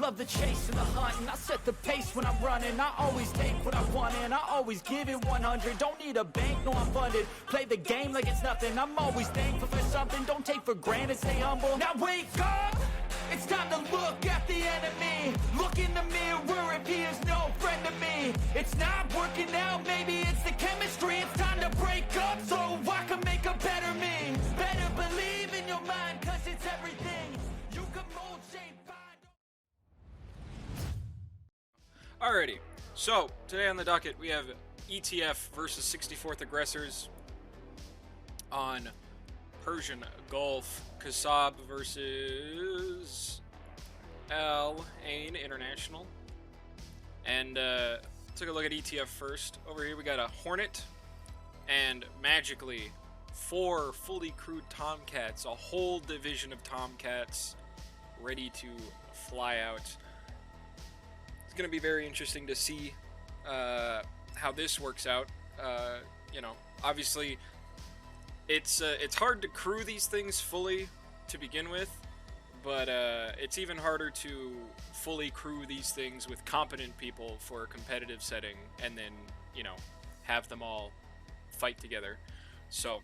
love the chase and the hunt, and I set the pace when I'm running. I always take what I want and I always give it 100. Don't need a bank, no, I'm funded. Play the game like it's nothing. I'm always thankful for something. Don't take for granted, stay humble. Now wake up! It's time to look at the enemy. Look in the mirror if he is no friend to me. It's not working out, maybe it's the chemistry. It's time to break up so I can make a better me. Better believe in your mind, cause it's everything. You can mold, shape, find. Alrighty, so today on the docket we have ETF versus 64th Aggressors on Persian Gulf. Kasab versus Al Ain International. And took a look at ETF first. Over here we got a Hornet and magically 4 fully crewed Tomcats, a whole division of Tomcats ready to fly out. It's going to be very interesting to see how this works out. You know, obviously it's hard to crew these things fully to begin with, but it's even harder to fully crew these things with competent people for a competitive setting, and then, you know, have them all fight together. So,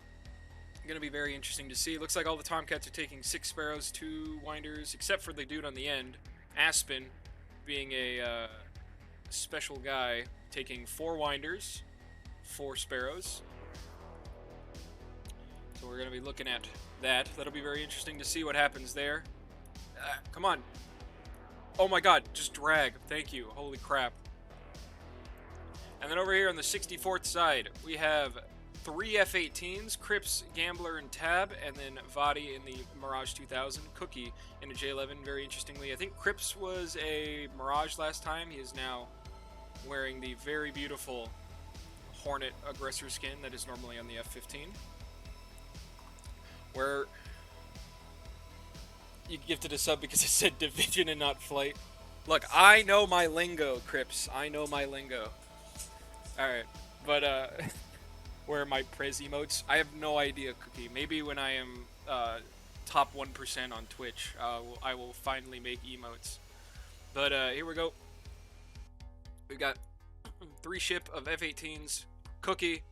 gonna be very interesting to see. Looks like all the Tomcats are taking 6 Sparrows, 2 Winders, except for the dude on the end, Aspen, being a special guy, taking 4 Winders, 4 Sparrows. So we're going to be looking at that. That'll be very interesting to see what happens there. Come on. Oh my god, just drag. Thank you. Holy crap. And then over here on the 64th side, we have 3 F-18s, Crips, Gambler, and Tab, and then Vadi in the Mirage 2000, Cookie in a J11. Very interestingly, I think Crips was a Mirage last time. He is now wearing the very beautiful Hornet Aggressor skin that is normally on the F-15. Where you gifted a sub because it said division and not flight. Look, I know my lingo, Crips. I know my lingo. Alright, but where are my prez emotes? I have no idea, Cookie. Maybe when I am top 1% on Twitch, I will finally make emotes. But here we go. We've got 3 ship of F-18s. Cookie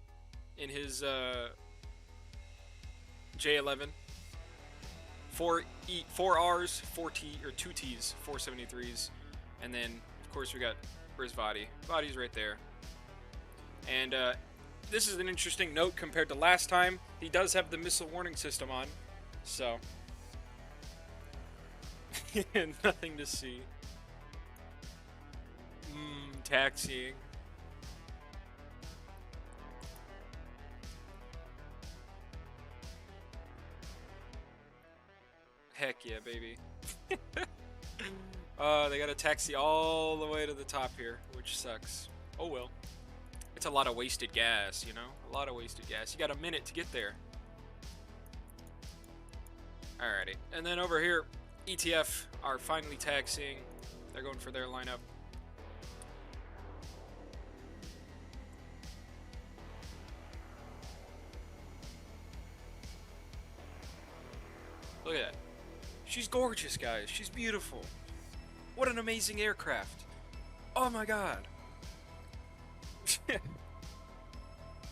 in his J11, 4 R's, 4 T or 2 T's, 473s, and then of course we got where's Vadi? Vadi's right there. And this is an interesting note compared to last time. He does have the missile warning system on, so nothing to see. Taxiing. Heck yeah, baby. They got a taxi all the way to the top here, which sucks. Oh well. It's a lot of wasted gas, you know? A lot of wasted gas. You got a minute to get there. Alrighty. And then over here, ETF are finally taxiing. They're going for their lineup. Look at that. She's gorgeous, guys. She's beautiful. What an amazing aircraft. Oh my god.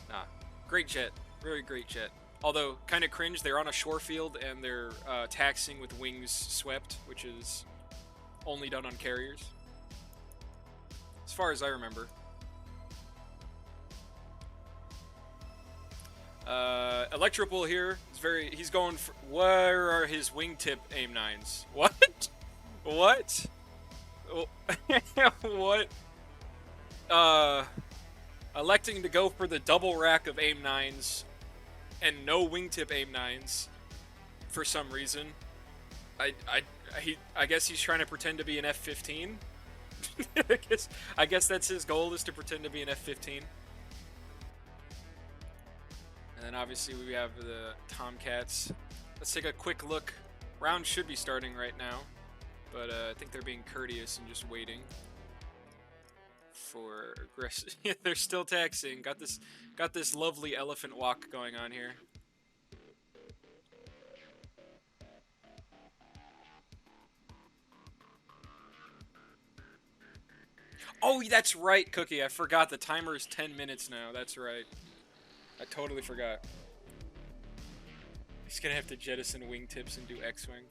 Nah. Great jet. Very great jet. Although, kind of cringe, they're on a shore field and they're taxiing with wings swept, which is only done on carriers. As far as I remember. Electropool here is he's going for, where are his wingtip AIM-9s? What? What? What? Electing to go for the double rack of AIM-9s and no wingtip AIM-9s for some reason. I guess he's trying to pretend to be an F-15. I guess that's his goal, is to pretend to be an F-15. And then obviously we have the Tomcats. Let's take a quick look. Round should be starting right now, but I think they're being courteous and just waiting for aggressive. They're still taxiing. Got this lovely elephant walk going on here. Oh, that's right, Cookie. I forgot the timer is 10 minutes now. That's right. I totally forgot. He's gonna have to jettison wingtips and do X-Wing.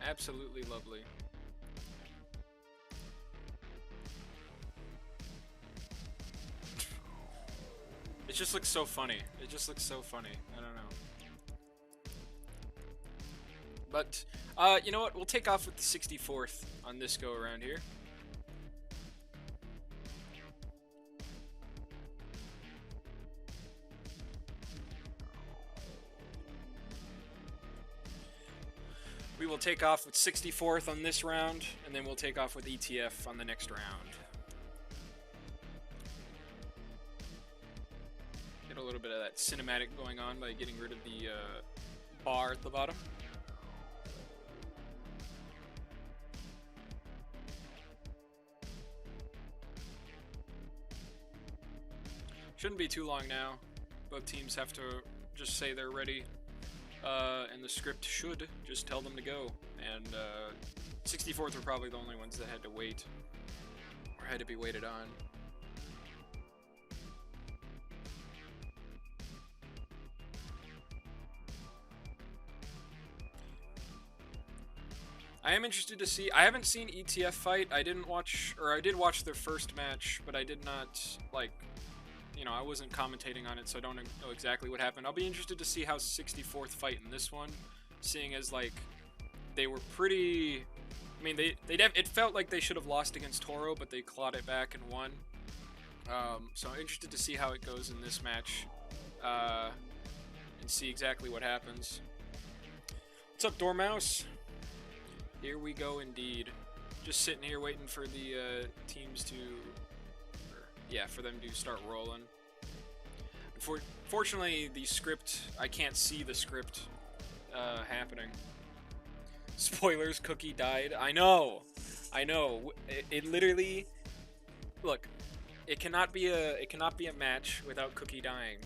Absolutely lovely. It just looks so funny. It just looks so funny. I don't know. But, you know what? We'll take off with the 64th on this go around here. We will take off with 64th on this round, and then we'll take off with ETF on the next round. Get a little bit of that cinematic going on by getting rid of the bar at the bottom. Shouldn't be too long now. Both teams have to just say they're ready. And the script should just tell them to go. And 64th were probably the only ones that had to wait, or had to be waited on. I am interested to see. I haven't seen ETF fight. I didn't watch, or I did watch their first match, but I did not, like, you know, I wasn't commentating on it, so I don't know exactly what happened. I'll be interested to see how 64th fight in this one, seeing as, like, they were pretty... I mean, it felt like they should have lost against Toro, but they clawed it back and won. So I'm interested to see how it goes in this match, and see exactly what happens. What's up, Dormouse? Here we go indeed. Just sitting here waiting for the teams to... Yeah, for them to start rolling. Fortunately, the script, I can't see the script happening. Spoilers, Cookie died. I know. It literally, look, it cannot be a match without Cookie dying.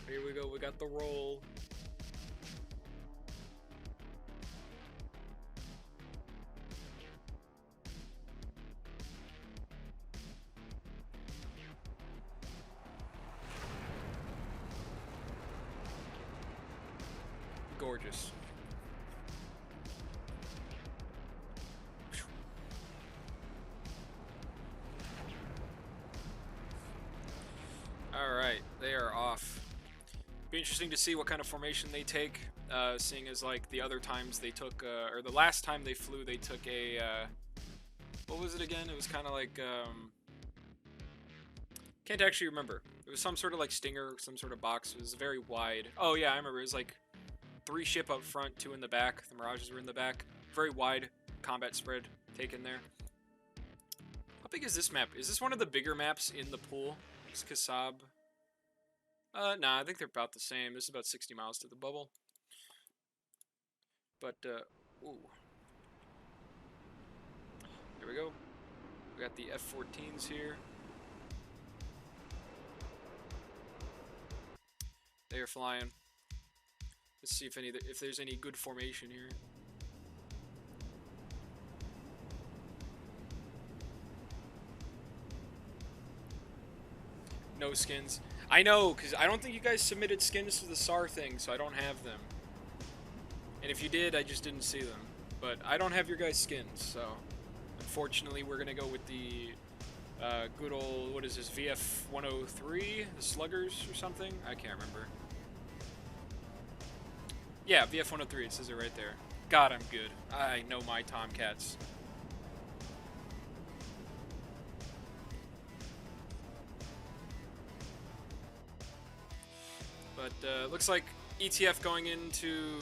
Here we go. We got the roll. Gorgeous. Alright, they are off. Be interesting to see what kind of formation they take, seeing as, like, the other times they took, or the last time they flew, they took a, what was it again? It was kind of like, can't actually remember. It was some sort of, like, Stinger, some sort of box. It was very wide. Oh, yeah, I remember. It was, like, 3 ship up front, 2 in the back. The Mirages were in the back. Very wide combat spread taken there. How big is this map? Is this one of the bigger maps in the pool? Is Kasab? Nah, I think they're about the same. This is about 60 miles to the bubble. But, ooh. Here we go. We got the F-14s here. They are flying. Let's see if there's any good formation here. No skins. I know, because I don't think you guys submitted skins to the SAR thing, so I don't have them. And if you did, I just didn't see them. But I don't have your guys' skins, so unfortunately we're going to go with the good old, what is this, VF-103? The Sluggers or something? I can't remember. Yeah, VF-103, it says it right there. God, I'm good. I know my Tomcats. But looks like ETF going into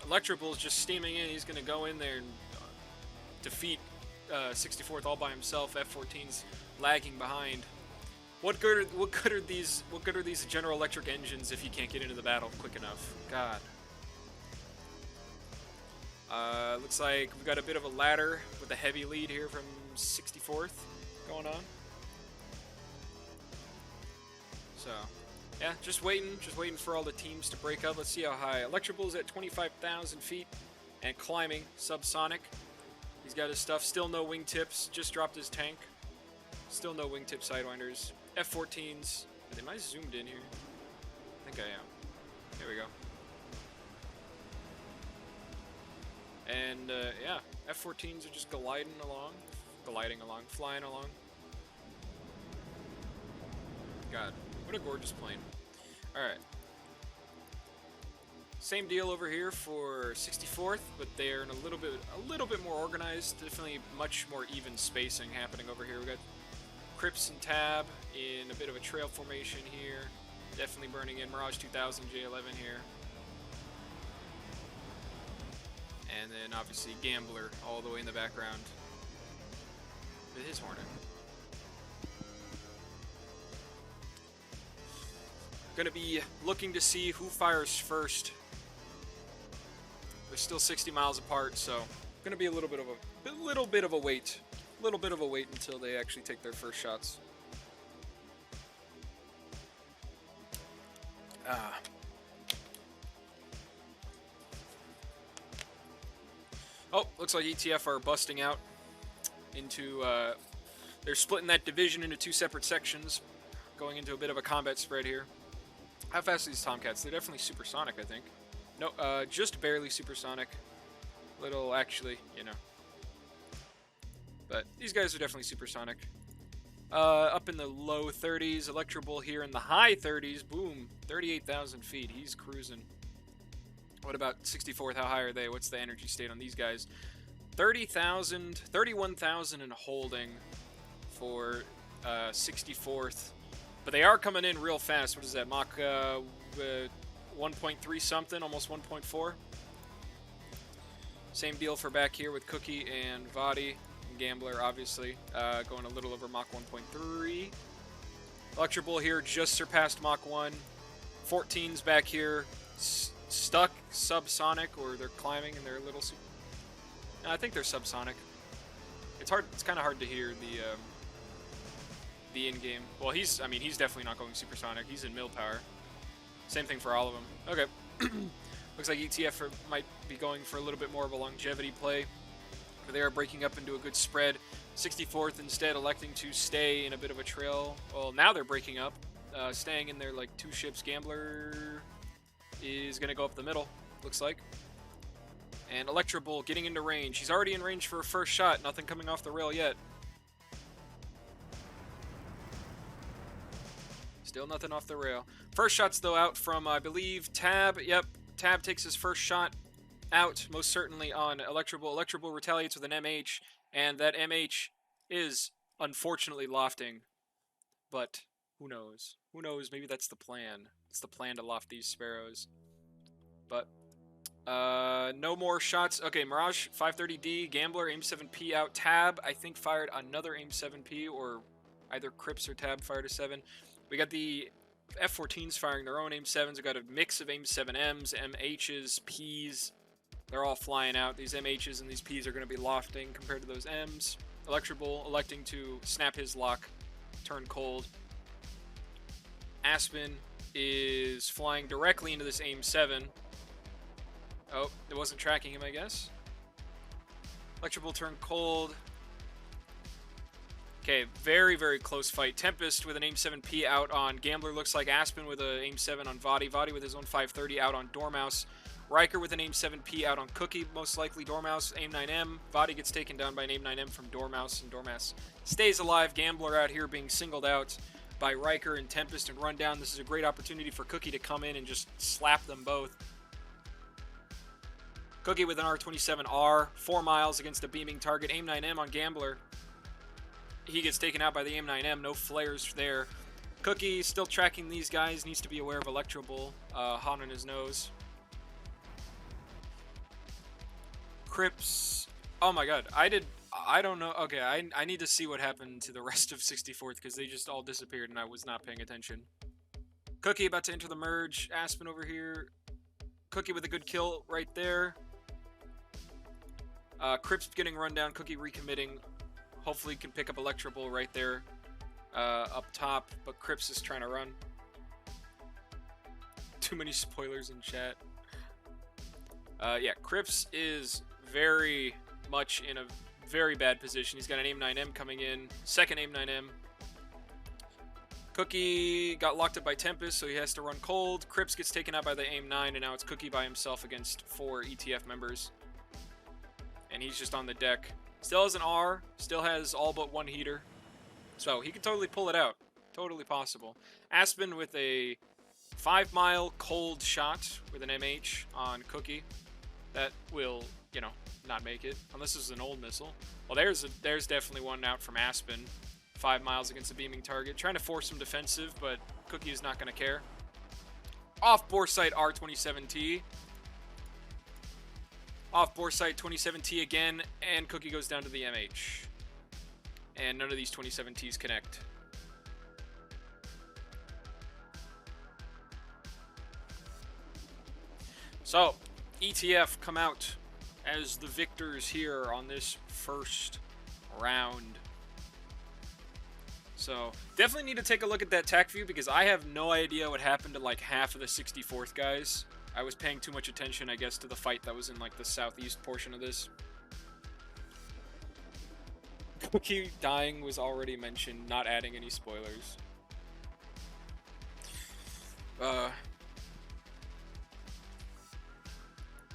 Electrable's just steaming in. He's going to go in there and defeat 64th all by himself. F-14's lagging behind. What good are these General Electric engines if you can't get into the battle quick enough? God. Looks like we've got a bit of a ladder with a heavy lead here from 64th going on. So, yeah, just waiting for all the teams to break up. Let's see how high. Electrable's at 25,000 feet and climbing, subsonic. He's got his stuff. Still no wingtips. Just dropped his tank. Still no wingtip sidewinders. F-14s. Am I zoomed in here? I think I am. There we go. And yeah, F-14s are just flying along. God, what a gorgeous plane. Alright. Same deal over here for 64th, but they're in a little bit more organized. Definitely much more even spacing happening over here. We got Eclipse and Tab in a bit of a trail formation here. Definitely burning in Mirage 2000 J11 here. And then obviously Gambler all the way in the background with his Hornet. Gonna be looking to see who fires first. They're still 60 miles apart, so gonna be a little bit of a wait until they actually take their first shots. Oh, looks like ETF are busting out into, they're splitting that division into two separate sections, going into a bit of a combat spread here. How fast are these Tomcats? They're definitely supersonic, I think. No, just barely supersonic. Little, actually, you know. But these guys are definitely supersonic. Up in the low 30s, Electrable here in the high 30s. Boom, 38,000 feet. He's cruising. What about 64th? How high are they? What's the energy state on these guys? 30,000, 31,000 and holding for 64th. But they are coming in real fast. What is that? Mach 1.3 something, almost 1.4. Same deal for back here with Cookie and Vadi. Gambler, obviously, going a little over Mach 1.3. Electrable here just surpassed Mach 1. 14's back here, stuck subsonic, or they're climbing and they're a little. I think they're subsonic. It's hard. It's kind of hard to hear the in-game. Well, he's definitely not going supersonic. He's in mil power. Same thing for all of them. Okay. Looks like ETF might be going for a little bit more of a longevity play. They are breaking up into a good spread. 64th instead electing to stay in a bit of a trail. Well, now they're breaking up, staying in their like two ships. Gambler is going to go up the middle, looks like. And Electrable getting into range. He's already in range for a first shot. Nothing coming off the rail yet. Still nothing off the rail. First shot's though out from, I believe, Tab. Yep, Tab takes his first shot out, most certainly on Electrable. Electrable retaliates with an MH, and that MH is unfortunately lofting. But who knows? Who knows? Maybe that's the plan. It's the plan to loft these Sparrows. But no more shots. Okay, Mirage 530D, Gambler aim 7P out. Tab I think fired another aim 7P, or either Crips or Tab fired a 7. We got the F-14s firing their own aim 7s. We got a mix of aim 7Ms, MHs, Ps. They're all flying out. These MHs and these Ps are going to be lofting compared to those Ms. Electrable electing to snap his lock, turn cold. Aspen is flying directly into this aim 7. Oh, it wasn't tracking him, I guess. Electrable turn cold. Okay, very, very close fight. Tempest with an aim 7P out on Gambler, looks like. Aspen with an aim 7 on Vadi. Vadi with his own 530 out on Dormouse. Riker with an aim 7P out on Cookie, most likely. Dormouse, aim 9M. Vadi gets taken down by an aim 9M from Dormouse, and Dormouse stays alive. Gambler out here being singled out by Riker and Tempest and run down. This is a great opportunity for Cookie to come in and just slap them both. Cookie with an R27R, 4 miles against a beaming target. Aim 9M on Gambler. He gets taken out by the aim 9M, no flares there. Cookie still tracking these guys, needs to be aware of Electrable, hot on his nose. Crips, oh my god, I don't know, okay, I need to see what happened to the rest of 64th, because they just all disappeared and I was not paying attention. Cookie about to enter the merge, Aspen over here. Cookie with a good kill right there. Crips getting run down, Cookie recommitting. Hopefully can pick up Electrable right there up top, but Crips is trying to run. Too many spoilers in chat. Yeah, Crips is very much in a very bad position. He's got an AIM-9M coming in. Second AIM-9M. Cookie got locked up by Tempest, so he has to run cold. Crips gets taken out by the AIM-9, and now it's Cookie by himself against 4 ETF members. And he's just on the deck. Still has an R. Still has all but 1 heater. So he can totally pull it out. Totally possible. Aspen with a 5-mile cold shot with an MH on Cookie. That will, you know, not make it. Unless this is an old missile. Well, there's definitely one out from Aspen. 5 miles against a beaming target. Trying to force him defensive, but Cookie is not going to care. Off bore sight R27T. Off bore sight 27T again, and Cookie goes down to the MH. And none of these 27Ts connect. So, ETF come out as the victors here on this first round. So, definitely need to take a look at that Tacview because I have no idea what happened to like half of the 64th guys. I was paying too much attention, I guess, to the fight that was in like the southeast portion of this. Cookie dying was already mentioned, not adding any spoilers.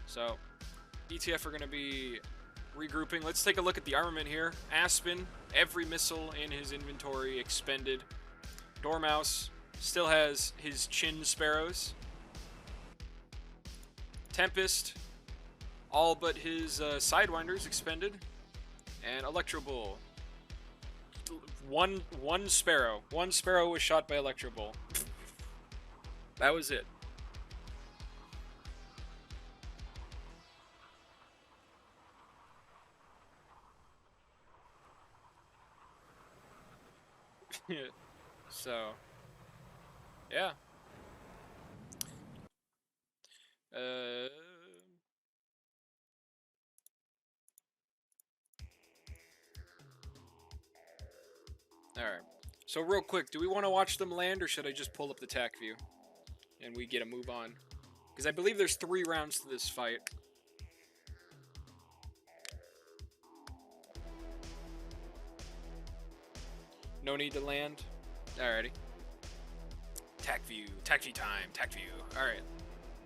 So, ETF are going to be regrouping. Let's take a look at the armament here. Aspen, every missile in his inventory expended. Dormouse still has his chin sparrows. Tempest, all but his sidewinders expended. And Electro Bull. One sparrow. One sparrow was shot by Electro Bull. That was it. So, yeah. Alright. So real quick, do we want to watch them land, or should I just pull up the Tacview and we get a move on? Because I believe there's 3 rounds to this fight. No need to land. Alrighty. Tacview time, Tacview. Alright.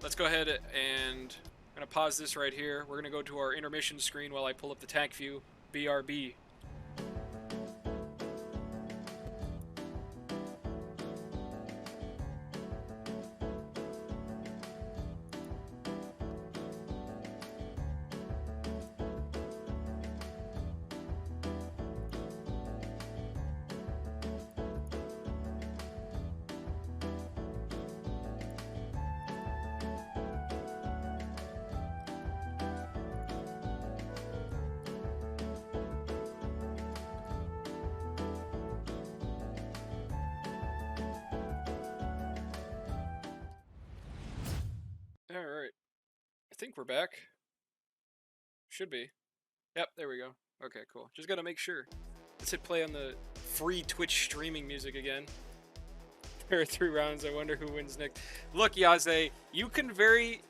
Let's go ahead and I'm going to pause this right here. We're going to go to our intermission screen while I pull up the Tacview. BRB. Alright. I think we're back. Should be. Yep, there we go. Okay, cool. Just gotta make sure. Let's hit play on the free Twitch streaming music again. There are 3 rounds. I wonder who wins next. Look, Yaze, you can very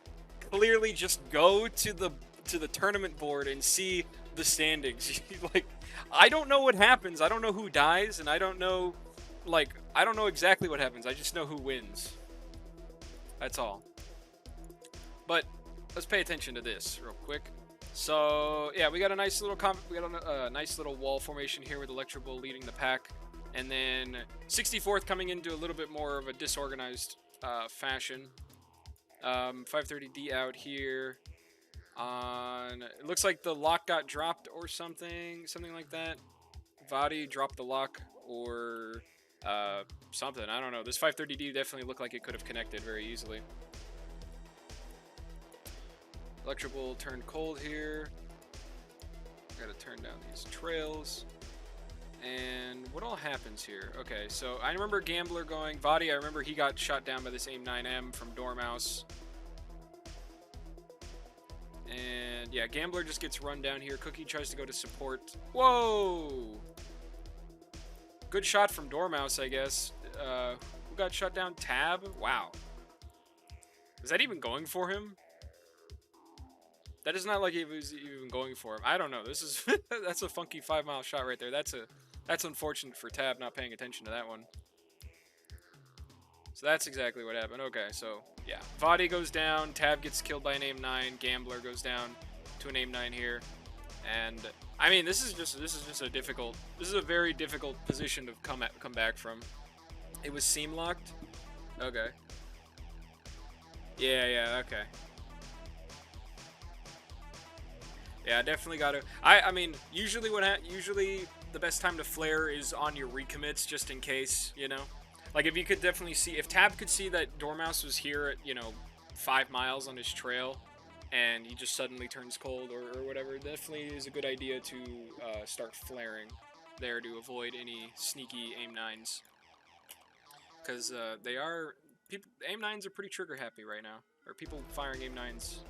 clearly just go to the tournament board and see the standings. Like, I don't know what happens. I don't know who dies, and I don't know, like, I don't know exactly what happens. I just know who wins. That's all. But let's pay attention to this real quick. So yeah, we got a nice little nice little wall formation here with Electro Bull leading the pack, and then 64th coming into a little bit more of a disorganized fashion. 530D out here. It looks like the lock got dropped or something like that. Vadi dropped the lock or something. I don't know. This 530D definitely looked like it could have connected very easily. Electro Bull turned cold here. Gotta turn down these trails. And what all happens here? Okay, so I remember Gambler going. Vadi, I remember he got shot down by this AIM-9M from Dormouse. And yeah, Gambler just gets run down here. Cookie tries to go to support. Whoa! Good shot from Dormouse, I guess. Who got shot down? Tab? Wow. Is that even going for him? That is not like he was even going for him. I don't know. This is that's a funky 5-mile shot right there. That's unfortunate for Tab not paying attention to that one. So that's exactly what happened. Okay, so yeah, Vadi goes down. Tab gets killed by an aim-9. Gambler goes down to an aim-9 here, and I mean this is just a difficult. This is a very difficult position to come back from. It was seam locked. Okay. Yeah. Okay. Yeah, definitely gotta. I mean, usually usually the best time to flare is on your recommits, just in case, you know. Like if you could definitely see, if Tab could see that Dormouse was here at 5 miles on his trail, and he just suddenly turns cold or whatever, it definitely is a good idea to start flaring there to avoid any sneaky aim-9s, because aim-9s are pretty trigger happy right now, or people firing aim-9s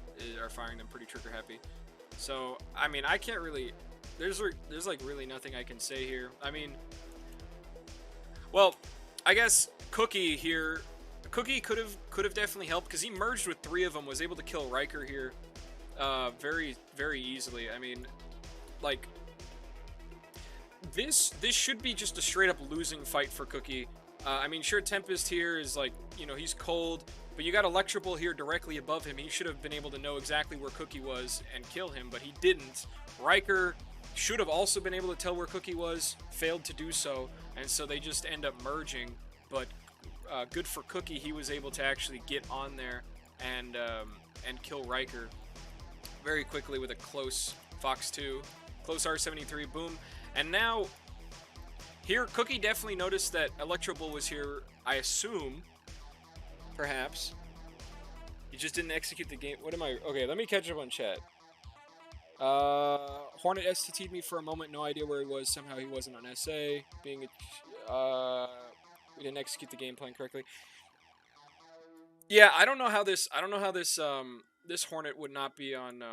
are firing them pretty trigger happy. So, I mean, I can't really... There's like really nothing I can say here. I mean... Well, I guess Cookie here... Cookie could have definitely helped, because he merged with 3 of them, was able to kill Riker here very, very easily. I mean, like... This should be just a straight-up losing fight for Cookie. I mean, sure, Tempest here is like, he's cold... But you got Electrable here directly above him. He should have been able to know exactly where Cookie was and kill him, but he didn't. Riker should have also been able to tell where Cookie was, failed to do so, and so they just end up merging. But good for Cookie, he was able to actually get on there and kill Riker very quickly with a close Fox 2, close R73, boom. And now, here, Cookie definitely noticed that Electrable was here, I assume, perhaps. He just didn't execute the game. What am I? Okay, let me catch up on chat. Hornet STT'd me for a moment. No idea where he was. Somehow he wasn't on SA. We didn't execute the game plan correctly. Yeah, I don't know how this this Hornet would not be on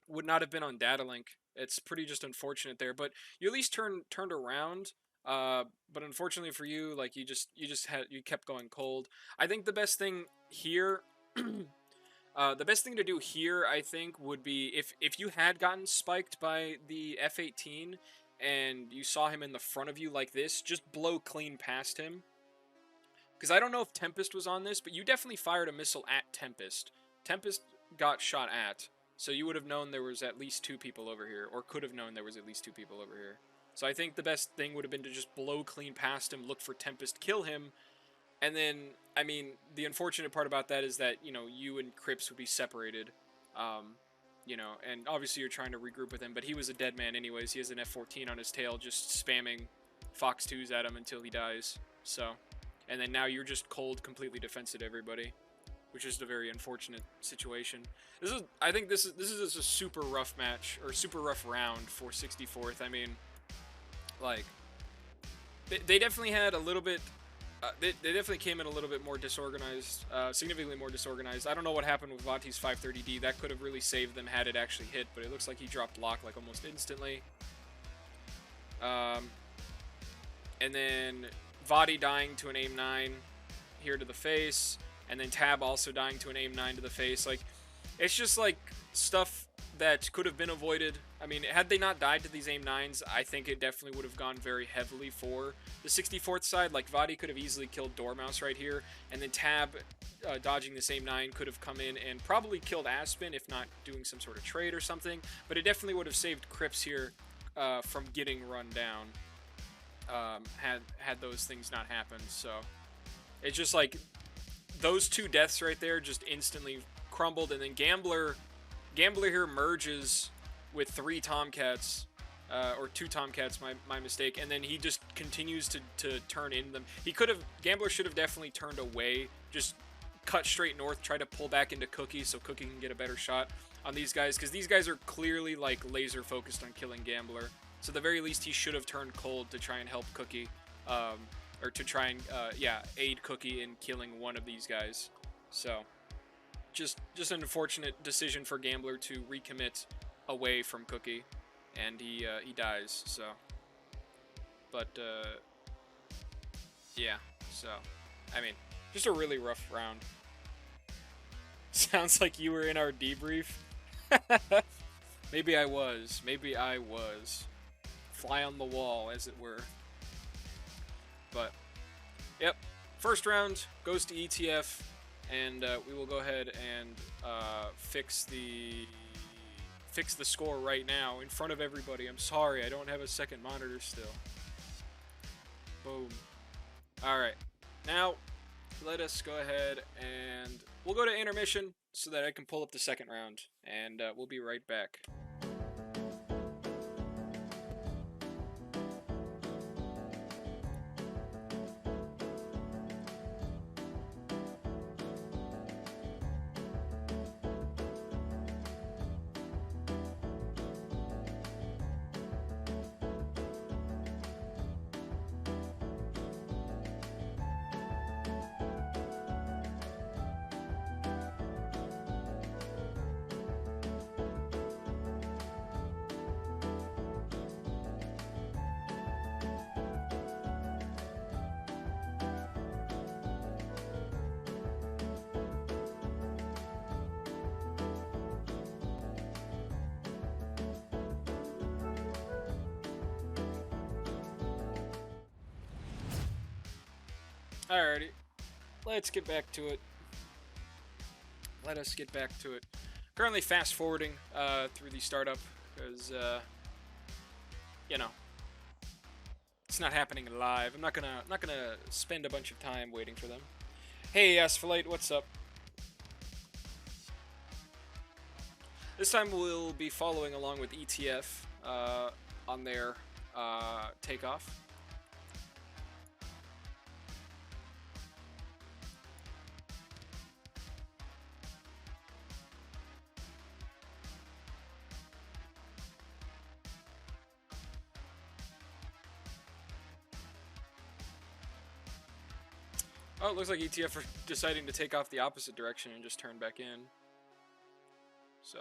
would not have been on data link. It's pretty just unfortunate there, but you at least turned around. But unfortunately for you, like you kept going cold. I think the best thing here, the best thing to do here, I think, would be if you had gotten spiked by the F-18 and you saw him in the front of you like this, just blow clean past him. Because I don't know if Tempest was on this, but you definitely fired a missile at Tempest. Tempest got shot at, so you would have known there was at least 2 people over here, or could have known there was at least 2 people over here. So I think the best thing would have been to just blow clean past him, look for Tempest, kill him, and then, I mean, the unfortunate part about that is that, you and Crips would be separated, and obviously you're trying to regroup with him, but he was a dead man anyways. He has an F-14 on his tail, just spamming Fox 2s at him until he dies, so, and then now you're just cold, completely defensive to everybody, which is a very unfortunate situation. I think this is a super rough match, or super rough round for 64th. I mean, like, they definitely had a little bit, they definitely came in a little bit more disorganized, significantly more disorganized. I don't know what happened with Vati's 530D. That could have really saved them had it actually hit, but it looks like he dropped lock like almost instantly. And then Vati dying to an aim-9 here to the face, and then Tab also dying to an aim-9 to the face. Like, it's just like stuff that could have been avoided. I mean, had they not died to these aim-9s, I think it definitely would have gone very heavily for the 64th side. Like, Vati could have easily killed Dormouse right here, and then Tab, dodging this aim-9, could have come in and probably killed Aspen, if not doing some sort of trade or something. But it definitely would have saved Crips here from getting run down, had those things not happened. So, it's just like, those 2 deaths right there just instantly crumbled, and then Gambler here merges with 3 Tomcats, or 2 Tomcats, my mistake, and then he just continues to turn in them. Gambler should have definitely turned away, just cut straight north, try to pull back into Cookie so Cookie can get a better shot on these guys, because these guys are clearly like laser focused on killing Gambler. So at the very least, he should have turned cold to try and help Cookie, or to try and aid Cookie in killing one of these guys. So just an unfortunate decision for Gambler to recommit away from Cookie, and he dies. So, but yeah. So, I mean, just a really rough round. Sounds like you were in our debrief. Maybe I was. Maybe I was. Fly on the wall, as it were. But, yep. First round goes to ETF, and we will go ahead and fix the score right now in front of everybody. I'm sorry, I don't have a second monitor still. Boom. Alright. Now, let us go ahead and we'll go to intermission so that I can pull up the second round, and we'll be right back. Alrighty, let's get back to it. Let us get back to it. Currently fast forwarding through the startup because, you know, it's not happening live. I'm not gonna spend a bunch of time waiting for them. Hey, Asphalite, what's up? This time we'll be following along with ETF on their takeoff. Oh, it looks like ETF are deciding to take off the opposite direction and just turn back in. So.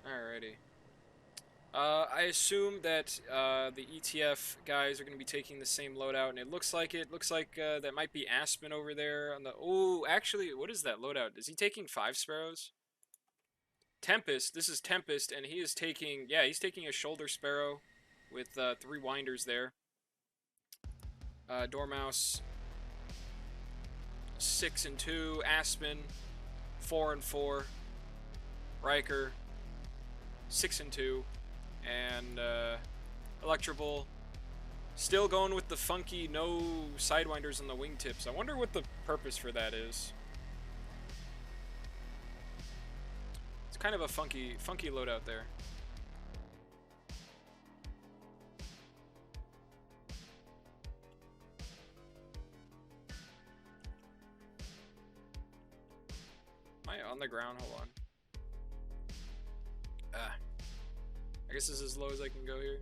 Alrighty. I assume that the ETF guys are going to be taking the same loadout, and it looks like that might be Aspen over there on the. Oh, actually, what is that loadout? Is he taking 5 Sparrows? Tempest. This is Tempest, and he is taking. Yeah, he's taking a Shoulder Sparrow with 3 Winders there. Dormouse 6 and 2. Aspen 4 and 4. Riker 6 and 2, and Electrable still going with the funky no sidewinders on the wingtips. I wonder what the purpose for that is. It's kind of a funky loadout there. Am I on the ground? Hold on. I guess this is as low as I can go here.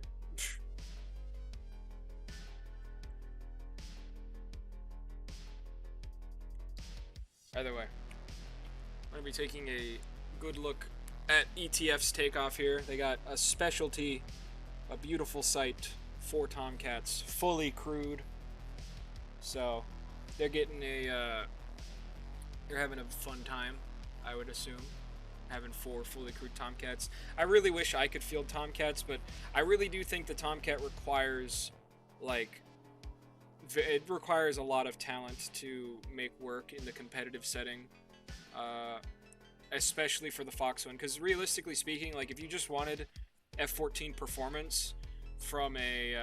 Either way, I'm going to be taking a good look at ETF's takeoff here. They got a specialty, a beautiful sight, 4 Tomcats, fully crewed. So, they're getting they're having a fun time, I would assume. Having 4 fully crewed Tomcats. I really wish I could field Tomcats, but I really do think the Tomcat requires, like, it requires a lot of talent to make work in the competitive setting, especially for the Fox one. Because realistically speaking, like, if you just wanted F-14 performance from a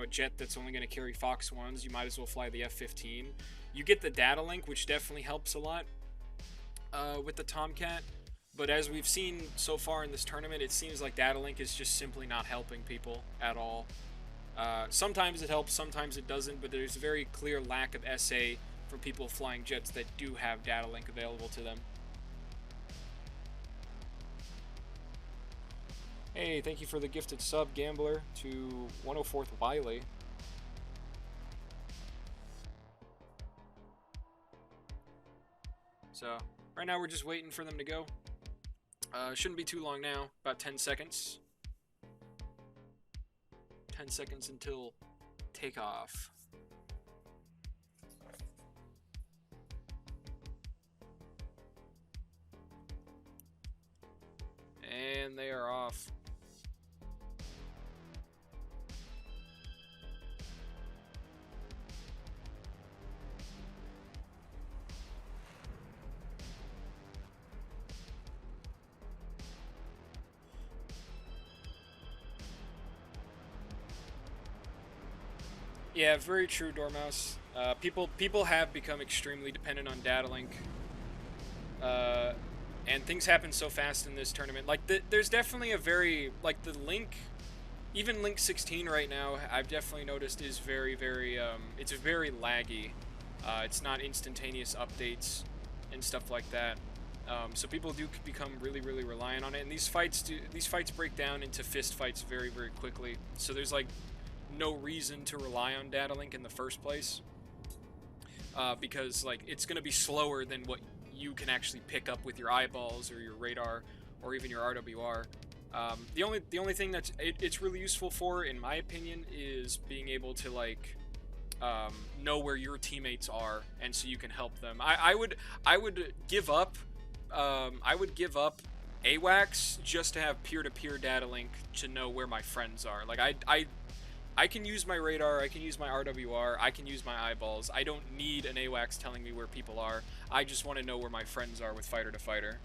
jet that's only going to carry Fox 1s, you might as well fly the F-15. You get the data link, which definitely helps a lot with the Tomcat. But as we've seen so far in this tournament, it seems like data link is just simply not helping people at all. Sometimes it helps, sometimes it doesn't, but there's a very clear lack of SA for people flying jets that do have data link available to them. Hey, thank you for the gifted sub, Gambler, to 104th Wiley. So, right now we're just waiting for them to go. Shouldn't be too long now, about 10 seconds. 10 seconds until takeoff. And they are off. Yeah, very true, Dormouse. People have become extremely dependent on data link. And things happen so fast in this tournament. Like, there's definitely a very, like, the link, even Link 16 right now, I've definitely noticed is very, very, it's very laggy. It's not instantaneous updates and stuff like that. So people do become really, really reliant on it. And these fights break down into fist fights very, very quickly. So there's, like, no reason to rely on data link in the first place. Because, like, it's going to be slower than what you can actually pick up with your eyeballs or your radar or even your RWR. The only thing that's it's really useful for, in my opinion, is being able to, like, know where your teammates are, and so you can help them. I would give up AWACS just to have peer-to-peer data link to know where my friends are. Like, I can use my radar, I can use my RWR, I can use my eyeballs. I don't need an AWACS telling me where people are. I just want to know where my friends are with fighter to fighter.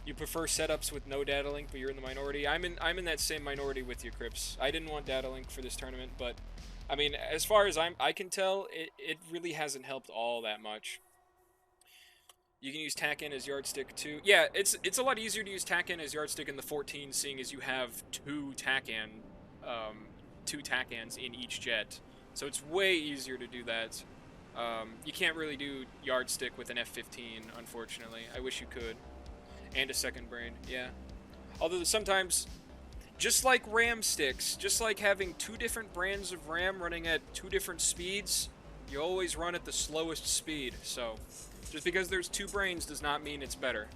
You prefer setups with no data link, but you're in the minority. I'm in that same minority with you, Eclipse. I didn't want data link for this tournament, but I mean, as far as I can tell, it really hasn't helped all that much. You can use TACN as yardstick too. Yeah, it's a lot easier to use TACN as yardstick in the 14, seeing as you have two TACANs in each jet. So it's way easier to do that. You can't really do yardstick with an F-15, unfortunately. I wish you could. And a second brain, yeah. Although sometimes, just like RAM sticks, just like having two different brands of RAM running at two different speeds, you always run at the slowest speed, so just because there's two brains does not mean it's better.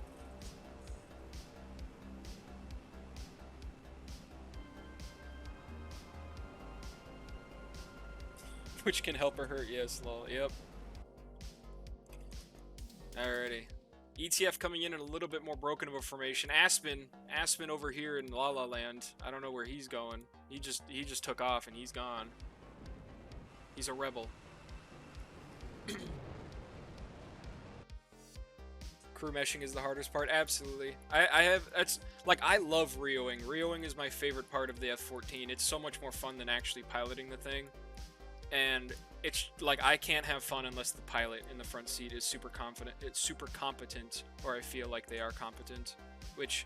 Which can help or hurt, yes, lol, yep. Alrighty. ETF coming in a little bit more broken of a formation. Aspen over here in La La Land. I don't know where he's going. He just took off and he's gone. He's a rebel. Crew meshing is the hardest part. Absolutely. I love Rioing. Rioing is my favorite part of the F-14. It's so much more fun than actually piloting the thing. And it's like, I can't have fun unless the pilot in the front seat is super competent, or I feel like they are competent, which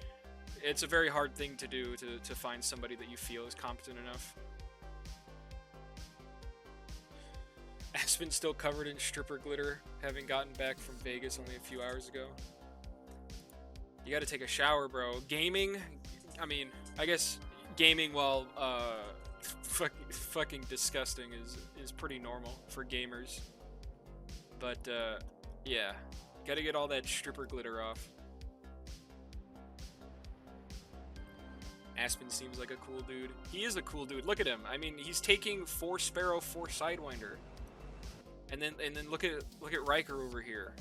it's a very hard thing to do, to find somebody that you feel is competent enough. Aspen still covered in stripper glitter, having gotten back from Vegas only a few hours ago. You gotta take a shower, bro. Gaming, I mean, I guess gaming while fucking disgusting is pretty normal for gamers. But yeah, gotta get all that stripper glitter off. Aspen seems like a cool dude. He is a cool dude. Look at him. I mean, he's taking 4 Sparrow, 4 Sidewinder. And then look at Riker over here.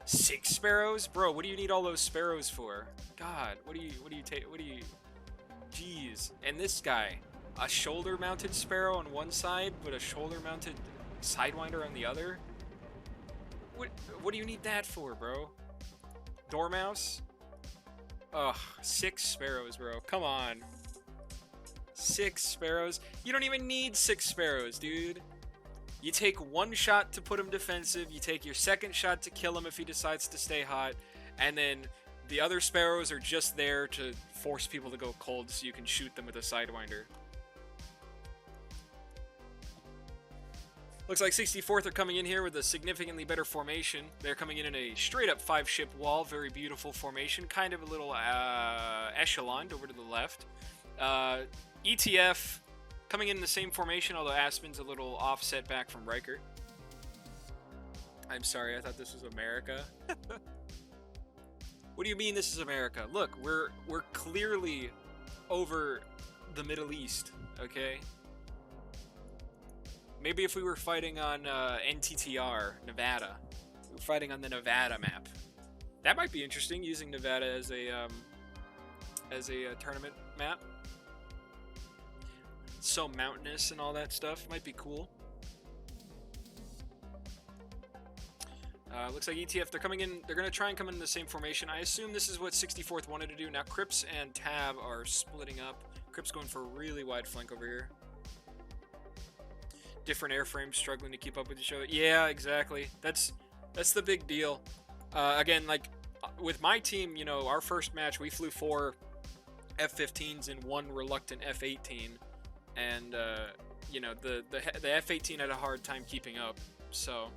6 Sparrows? Bro, what do you need all those Sparrows for? God, what do you Jeez. And this guy, a shoulder-mounted Sparrow on one side, but a shoulder-mounted Sidewinder on the other? What do you need that for, bro? Dormouse? Ugh, 6 Sparrows, bro. Come on. 6 Sparrows? You don't even need 6 Sparrows, dude. You take 1 shot to put him defensive, you take your 2nd shot to kill him if he decides to stay hot, and then the other Sparrows are just there to force people to go cold so you can shoot them with a Sidewinder. Looks like 64th are coming in here with a significantly better formation. They're coming in a straight-up 5-ship wall. Very beautiful formation. Kind of a little echeloned over to the left. ETF coming in the same formation, although Aspen's a little offset back from Riker. I'm sorry, I thought this was America. What do you mean this is America? Look, we're clearly over the Middle East, okay? Maybe if we were fighting on NTTR, Nevada. We were fighting on the Nevada map. That might be interesting, using Nevada as a tournament map. It's so mountainous and all that stuff. Might be cool. Looks like ETF, they're coming in, they're going to try and come in the same formation. I assume this is what 64th wanted to do. Now Crips and Tab are splitting up. Crips going for a really wide flank over here. Different airframes struggling to keep up with each other. Yeah, exactly. That's the big deal. Again, like, with my team, you know, our first match, we flew 4 F-15s and 1 reluctant F-18. And, you know, the F-18 had a hard time keeping up. So,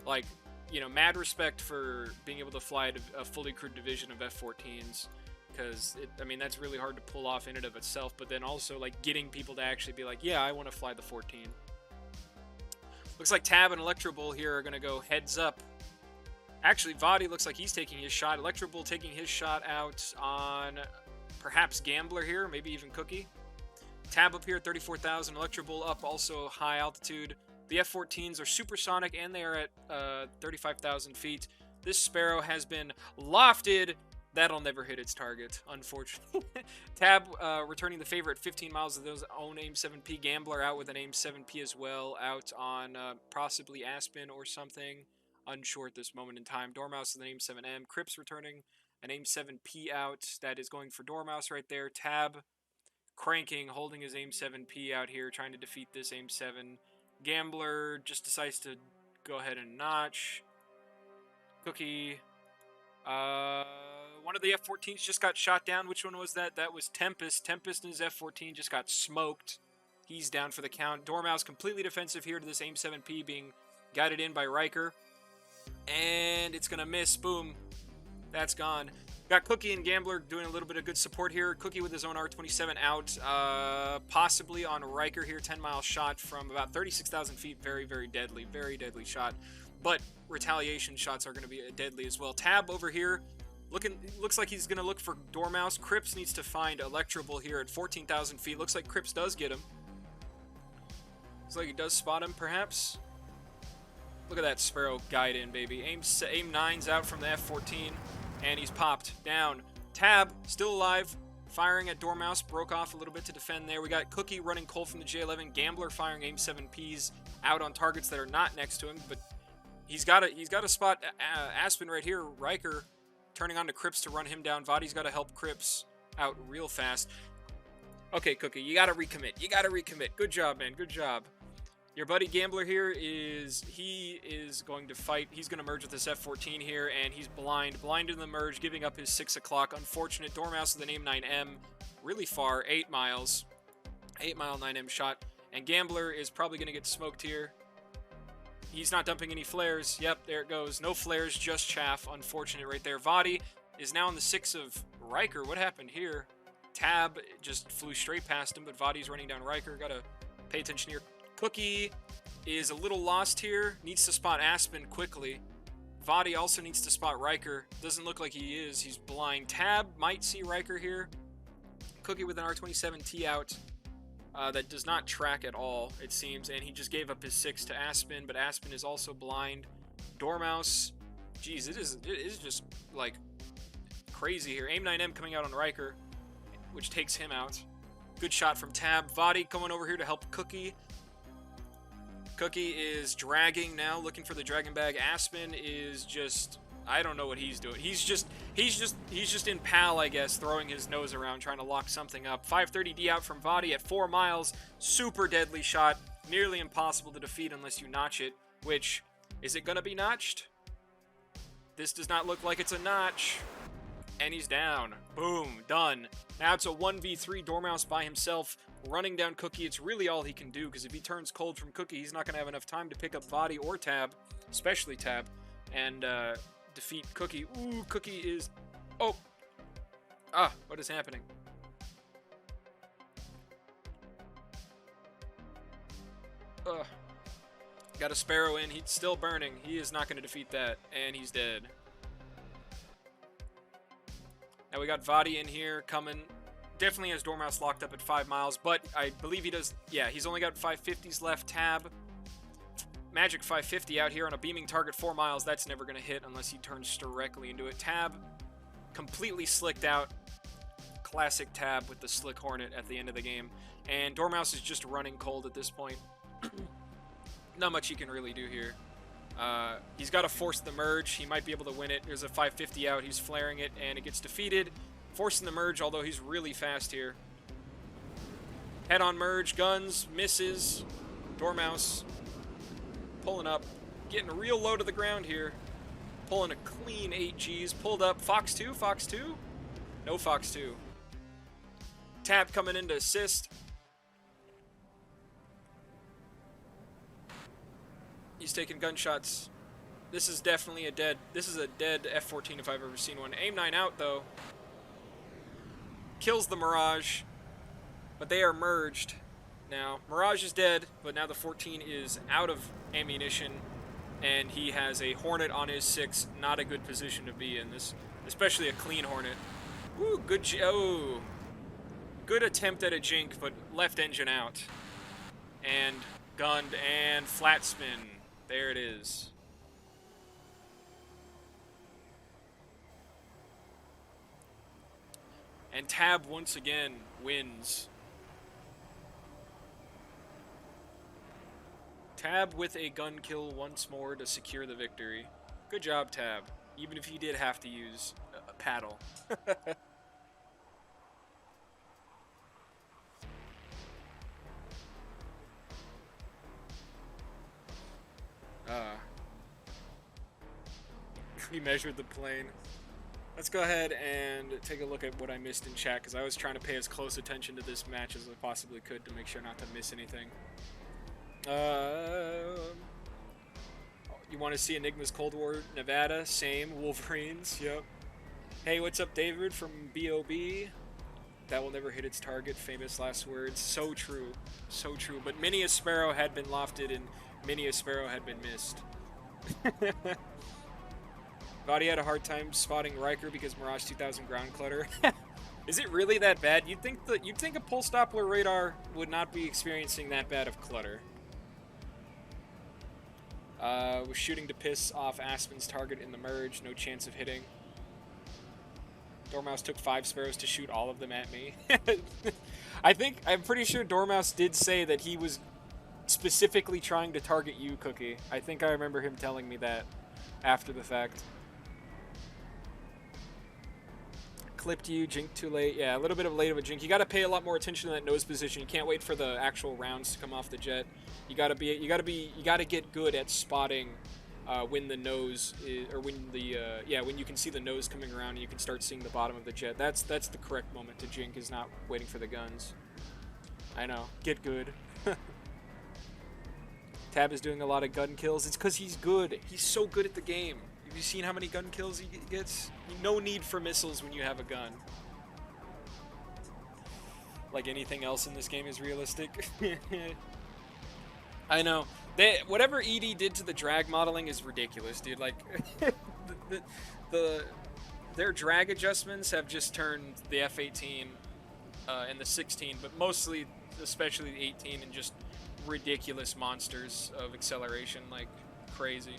like, you know, mad respect for being able to fly a fully crewed division of F-14s, because I mean, that's really hard to pull off in and of itself, but then also like getting people to actually be like, yeah, I want to fly the 14. Looks like Tab and Electrobull here are going to go heads up. Actually, Vadi looks like he's taking his shot. Electrobull taking his shot out on perhaps Gambler here, maybe even Cookie. Tab up here, 34,000. Electrobull up, also high altitude. The F-14s are supersonic, and they are at 35,000 feet. This Sparrow has been lofted. That'll never hit its target, unfortunately. Tab returning the favor at 15 miles of those own AIM-7P. Gambler out with an AIM-7P as well, out on possibly Aspen or something. Unsure at this moment in time. Dormouse with an AIM-7M. Crips returning an AIM-7P out. That is going for Dormouse right there. Tab cranking, holding his AIM-7P out here, trying to defeat this AIM-7. Gambler just decides to go ahead and notch. Cookie. One of the F-14s just got shot down. Which one was that? That was Tempest. Tempest and his F-14 just got smoked. He's down for the count. Dormouse completely defensive here to this AIM-7P being guided in by Riker. And it's going to miss. Boom. That's gone. Got Cookie and Gambler doing a little bit of good support here. Cookie with his own R-27 out, possibly on Riker here. 10-mile shot from about 36,000 feet. Very, very deadly shot. But retaliation shots are going to be deadly as well. Tab over here, looks like he's going to look for Dormouse. Crips needs to find Electrobull here at 14,000 feet. Looks like Crips does get him. Looks like he does spot him, perhaps. Look at that Sparrow guide in, baby. AIM-9's out from the F-14. And he's popped down. Tab, still alive, firing at Dormouse, broke off a little bit to defend there. We got Cookie running cold from the J-11. Gambler firing AIM-7Ps out on targets that are not next to him, but he's got to spot Aspen right here. Riker turning on to Crips to run him down. Vadi's got to help Crips out real fast. Okay, Cookie, you got to recommit. You got to recommit. Good job, man. Good job. Your buddy Gambler here is going to fight. He's going to merge with this F-14 here, and he's blind in the merge, giving up his 6 o'clock. Unfortunate. Dormouse with an AIM-9M, really far, 8 miles. 8-mile 9M shot, and Gambler is probably going to get smoked here. He's not dumping any flares. Yep, there it goes. No flares, just chaff. Unfortunate right there. Vadi is now in the 6 of Riker. What happened here? Tab just flew straight past him, but Vadi's running down Riker. Got to pay attention here. Cookie is a little lost here. Needs to spot Aspen quickly. Vadi also needs to spot Riker. Doesn't look like he is. He's blind. Tab might see Riker here. Cookie with an R-27T out. That does not track at all, it seems. And he just gave up his 6 to Aspen. But Aspen is also blind. Dormouse. Geez, it is just, like, crazy here. AIM-9M coming out on Riker, which takes him out. Good shot from Tab. Vadi coming over here to help Cookie. Cookie is dragging now, looking for the Dragon Bag. Aspen is just, I don't know what he's doing. He's just in PAL, I guess, throwing his nose around, trying to lock something up. 530D out from Vadi at 4 miles. Super deadly shot. Nearly impossible to defeat unless you notch it, which, is it going to be notched? This does not look like it's a notch. And he's down. Boom. Done. Now it's a 1v3 Dormouse by himself, running down Cookie. It's really all he can do, because if he turns cold from Cookie, he's not going to have enough time to pick up Vadi or Tab, especially Tab, and defeat Cookie. Ooh, Cookie is... Oh! Ah, what is happening? Ugh. Got a Sparrow in. He's still burning. He is not going to defeat that, and he's dead. Now we got Vadi in here coming. Definitely has Dormouse locked up at 5 miles, but I believe he does... Yeah, he's only got 550s left. Tab. Magic 550 out here on a beaming target 4 miles. That's never going to hit unless he turns directly into it. Tab completely slicked out. Classic Tab with the Slick Hornet at the end of the game. And Dormouse is just running cold at this point. Not much he can really do here. He's got to force the merge. He might be able to win it. There's a 550 out. He's flaring it, and it gets defeated. Forcing the merge, although he's really fast here. Head-on merge, guns, misses. Dormouse pulling up. Getting real low to the ground here. Pulling a clean 8 Gs. Pulled up. Fox 2? Fox 2? No Fox 2. Tab coming in to assist. He's taking gunshots. This is definitely a dead... This is a dead F-14 if I've ever seen one. Aim 9 out, though. Kills the Mirage. But they are merged now. Mirage is dead, but now the 14 is out of ammunition. And he has a Hornet on his 6. Not a good position to be in. This, especially a clean Hornet. Ooh, good... Oh. Good attempt at a jink, but left engine out. And gunned and flat spin. There it is. And Tab once again wins. Tab with a gun kill once more to secure the victory. Good job, Tab. Even if he did have to use a paddle. We measured the plane. Let's go ahead and take a look at what I missed in chat, because I was trying to pay as close attention to this match as I possibly could to make sure not to miss anything. You want to see Enigma's Cold War Nevada? Same. Wolverines. Yep. Hey, what's up, David from B.O.B.? That will never hit its target. Famous last words. So true. So true. But many a sparrow had been lofted and many a sparrow had been missed. Vadi had a hard time spotting Riker because Mirage 2000 ground clutter. Is it really that bad? You'd think a pulse Doppler radar would not be experiencing that bad of clutter. Was shooting to piss off Aspen's target in the merge. No chance of hitting. Dormouse took 5 sparrows to shoot all of them at me. I'm pretty sure Dormouse did say that he was specifically trying to target you, Cookie. I think I remember him telling me that after the fact. Clipped you, jink too late. Yeah, a little bit of late of a jink. You got to pay a lot more attention to that nose position. You can't wait for the actual rounds to come off the jet. You got to get good at spotting when the nose is, or when the when you can see the nose coming around and you can start seeing the bottom of the jet. That's the correct moment to jink, is not waiting for the guns. I know. Get good. Tab is doing a lot of gun kills. It's because he's good. He's so good at the game. Have you seen how many gun kills he gets? No need for missiles when you have a gun. Like anything else in this game is realistic. I know. Whatever ED did to the drag modeling is ridiculous, dude. Like, their drag adjustments have just turned the F-18 and the 16, but mostly, especially the 18, and just ridiculous monsters of acceleration, like crazy.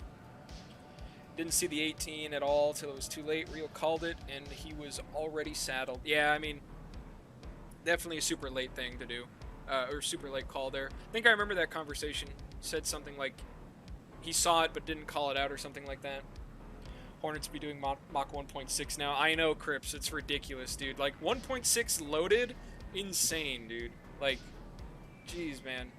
Didn't see the 18 at all till it was too late. Rio called it, and he was already saddled. Yeah, I mean, definitely a super late thing to do, or super late call there. I think I remember that conversation. Said something like he saw it but didn't call it out or something like that. Hornets be doing Mach 1.6 now. I know, Crips, it's ridiculous, dude. Like, 1.6 loaded? Insane, dude. Like, jeez, man.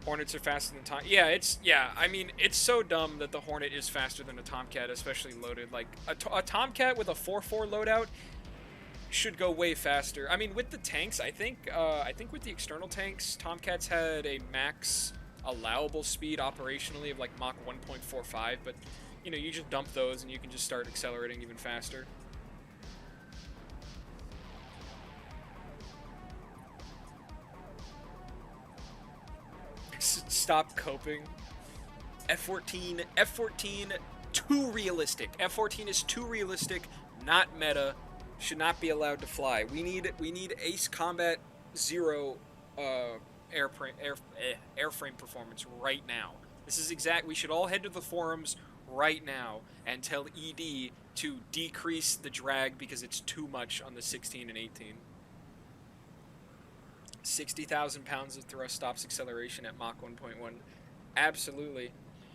Hornets are faster than yeah, I mean, it's so dumb that the Hornet is faster than a Tomcat, especially loaded. Like, a Tomcat with a 4-4 loadout should go way faster. I mean, with the tanks, I think with the external tanks, Tomcats had a max allowable speed operationally of like Mach 1.45, but, you know, you just dump those and you can just start accelerating even faster. Stop coping. F-14, too realistic. F-14 is too realistic, not meta, should not be allowed to fly. We need Ace Combat 0 airframe performance right now. This is we should all head to the forums right now and tell ED to decrease the drag because it's too much on the 16 and 18. 60,000 pounds of thrust stops acceleration at Mach 1.1. Absolutely.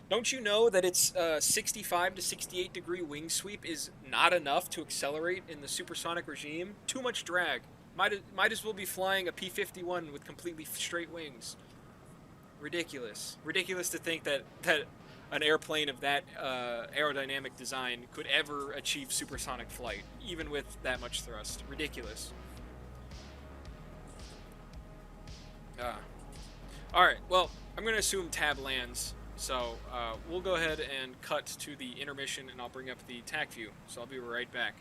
Don't you know that it's 65 to 68 degree wing sweep is not enough to accelerate in the supersonic regime? Too much drag. Might as well be flying a P-51 with completely straight wings. Ridiculous. Ridiculous to think that an airplane of that aerodynamic design could ever achieve supersonic flight, even with that much thrust. Ridiculous. Alright, well, I'm going to assume Tab lands, so we'll go ahead and cut to the intermission, and I'll bring up the Tacview, so I'll be right back.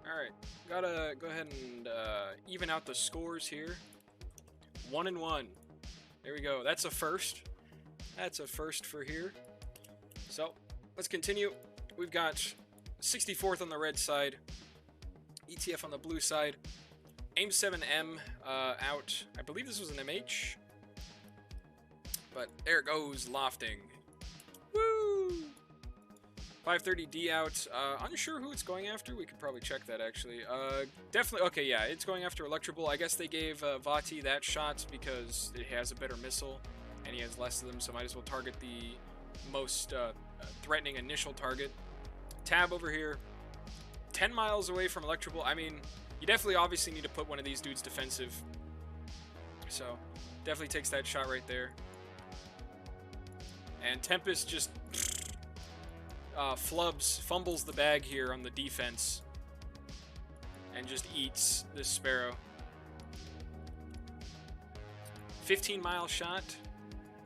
Alright, gotta go ahead and even out the scores here. 1-1. There we go. That's a first. That's a first for here. So, let's continue. We've got 64th on the red side, ETF on the blue side, AIM-7M out. I believe this was an MH. But there it goes, lofting. Woo! 530D out. Unsure who it's going after. We could probably check that, actually. Definitely. Okay, yeah, it's going after Electrable. I guess they gave Vati that shot because it has a better missile, and he has less of them, so might as well target the most threatening initial target. Tab over here, 10 miles away from Electrable. I mean, you definitely obviously need to put one of these dudes defensive. So, definitely takes that shot right there. And Tempest just fumbles the bag here on the defense and just eats this Sparrow. 15-mile shot,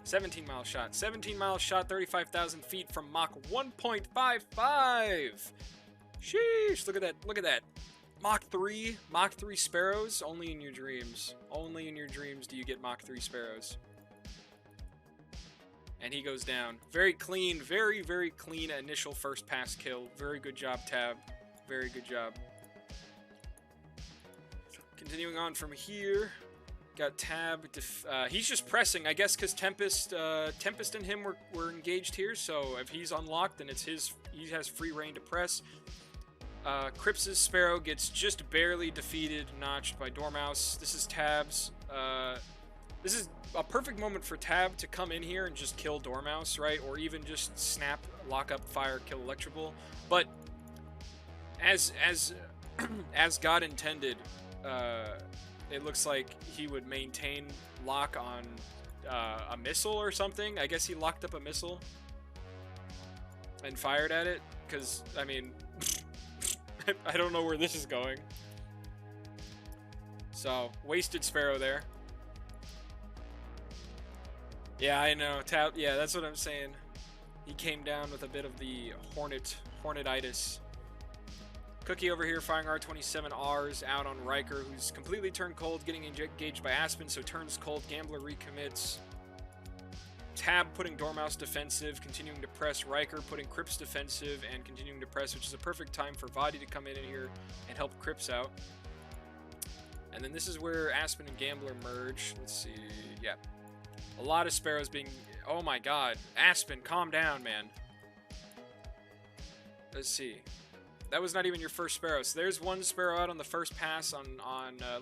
17-mile shot, 17-mile shot, 35,000 feet from Mach 1.55. Sheesh, look at that, look at that. Mach 3 Sparrows, only in your dreams. Only in your dreams do you get Mach 3 Sparrows. And he goes down. Very clean, very, very clean initial first pass kill. Very good job, Tab. Very good job. Continuing on from here, got Tab. He's just pressing, I guess, because Tempest and him were engaged here. So if he's unlocked, then it's his. He has free reign to press. Cripps' Sparrow gets just barely defeated, notched by Dormouse. This is Tab's. This is a perfect moment for Tab to come in here and just kill Dormouse, right? Or even just snap, lock up, fire, kill Electrable. But as God intended, it looks like he would maintain lock on a missile or something. I guess he locked up a missile and fired at it, because, I mean, I don't know where this is going. So, wasted Sparrow there. Yeah, I know. Yeah, that's what I'm saying. He came down with a bit of the Hornetitis. Cookie over here firing R27Rs out on Riker, who's completely turned cold, getting engaged by Aspen, so turns cold. Gambler recommits. Tab putting Dormouse defensive, continuing to press. Riker putting Crips defensive and continuing to press, which is a perfect time for Vadi to come in here and help Crips out. And then this is where Aspen and Gambler merge. Let's see. Yeah. A lot of Sparrows being... Oh my god. Aspen, calm down, man. Let's see. That was not even your first Sparrow. So there's one Sparrow out on the first pass on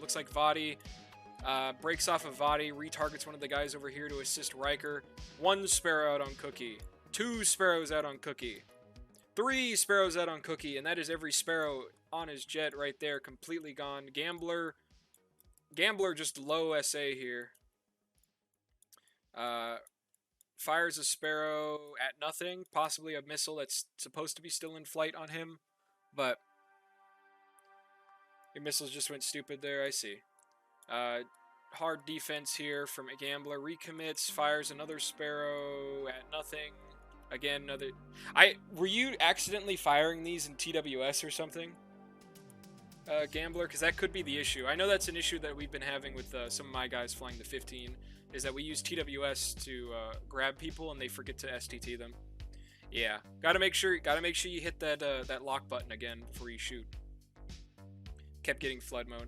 looks like Vadi. Breaks off of Vadi, retargets one of the guys over here to assist Riker. One Sparrow out on Cookie. 2 Sparrows out on Cookie. 3 Sparrows out on Cookie, and that is every Sparrow on his jet right there, completely gone. Gambler just low SA here. Fires a Sparrow at nothing, possibly a missile that's supposed to be still in flight on him, but your missiles just went stupid there, I see. Hard defense here from a Gambler. Recommits, fires another Sparrow at nothing. Again, another... Were you accidentally firing these in TWS or something? Gambler? Because that could be the issue. I know that's an issue that we've been having with some of my guys flying the 15, is that we use TWS to grab people and they forget to STT them. Yeah, gotta make sure you hit that that lock button again before you shoot. Kept getting flood mode.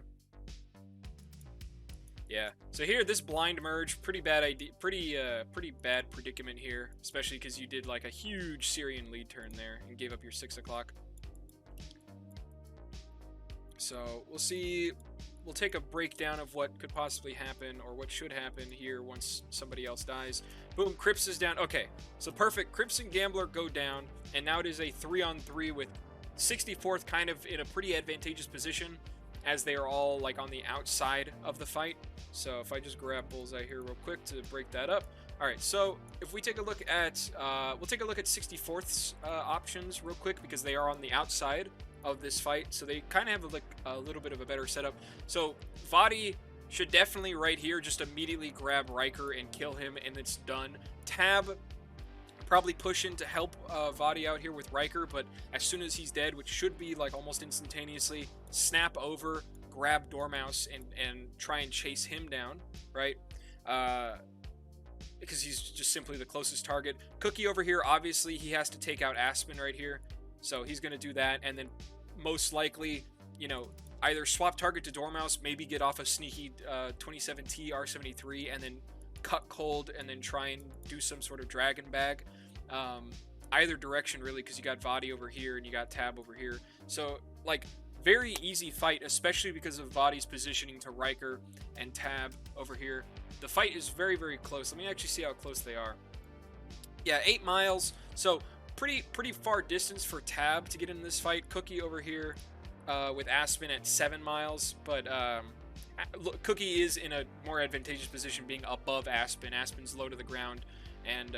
Yeah. So here, this blind merge, pretty bad idea, pretty bad predicament here, especially because you did like a huge Syrian lead turn there and gave up your 6 o'clock. So we'll see. We'll take a breakdown of what could possibly happen or what should happen here once somebody else dies. Boom, Crips is down. Okay, so perfect. Crips and Gambler go down, and now it is a 3-on-3 with 64th kind of in a pretty advantageous position as they are all like on the outside of the fight. So if I just grab Bullseye here real quick to break that up. All right, so if we take a look at, we'll take a look at 64th's options real quick because they are on the outside of this fight, so they kind of have a little bit of a better setup. So Vadi should definitely right here just immediately grab Riker and kill him, and it's done. Tab probably push in to help Vadi out here with Riker, but as soon as he's dead, which should be like almost instantaneously, snap over, grab Dormouse, and try and chase him down, right? Because he's just simply the closest target. Cookie over here, obviously he has to take out Aspen right here. So he's going to do that, and then most likely, you know, either swap target to Dormouse, maybe get off a sneaky 27T R73, and then cut cold, and then try and do some sort of dragon bag. Either direction, really, because you got Vadi over here, and you got Tab over here. So, like, very easy fight, especially because of Vadi's positioning to Riker and Tab over here. The fight is very, very close. Let me actually see how close they are. Yeah, 8 miles. So pretty far distance for Tab to get in this fight. Cookie over here with Aspen at 7 miles, but Cookie is in a more advantageous position being above Aspen. Aspen's low to the ground and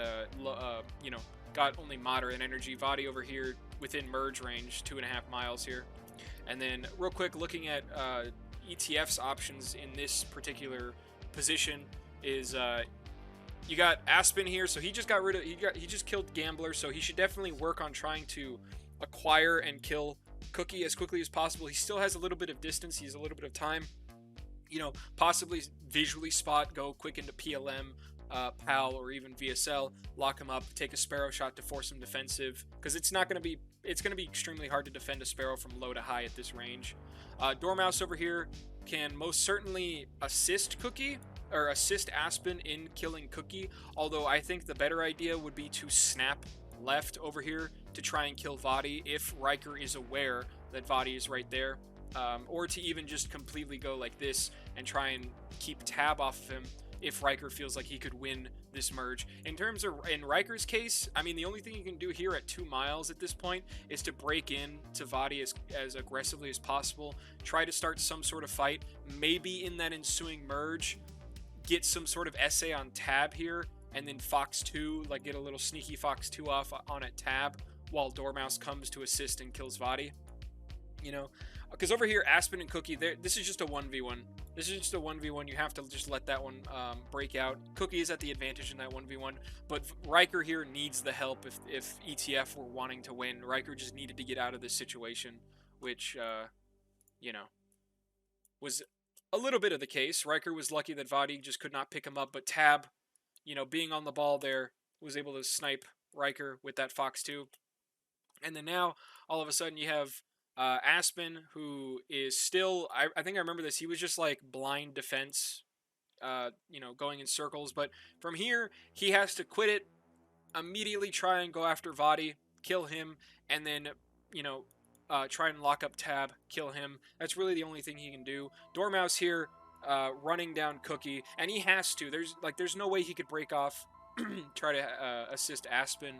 you know, got only moderate energy. Vadi over here within merge range, 2.5 miles here. And then real quick, looking at ETF's options in this particular position is you got Aspen here, so he just got rid of he just killed Gambler, so he should definitely work on trying to acquire and kill Cookie as quickly as possible. He still has a little bit of distance, he has a little bit of time, you know, possibly visually spot, go quick into PLM, PAL, or even VSL, lock him up, take a Sparrow shot to force him defensive, because it's going to be extremely hard to defend a Sparrow from low to high at this range. Dormouse over here can most certainly assist Cookie, or assist Aspen in killing Cookie, although I think the better idea would be to snap left over here to try and kill Vadi if Riker is aware that Vadi is right there, or to even just completely go like this and try and keep Tab off of him if Riker feels like he could win this merge. In Riker's case, I mean, the only thing you can do here at 2 miles at this point is to break in to Vadi as aggressively as possible, try to start some sort of fight, maybe in that ensuing merge, get some sort of SA on Tab here, and then Fox 2, like get a little sneaky Fox 2 off on at Tab while Dormouse comes to assist and kills Vadi. You know, because over here, Aspen and Cookie, this is just a 1v1. This is just a 1v1. You have to just let that one break out. Cookie is at the advantage in that 1v1, but Riker here needs the help if ETF were wanting to win. Riker just needed to get out of this situation, which, you know, was a little bit of the case. Riker was lucky that Vadi just could not pick him up, but Tab you know, being on the ball there, was able to snipe Riker with that Fox 2. And then now, all of a sudden, you have Aspen, who is still, I think I remember this, he was just like blind defense, you know, going in circles. But from here, he has to quit it, immediately try and go after Vadi, kill him, and then, you know, try and lock up Tab, kill him. That's really the only thing he can do. Dormouse here, running down Cookie, and he has to. There's no way he could break off, try to assist Aspen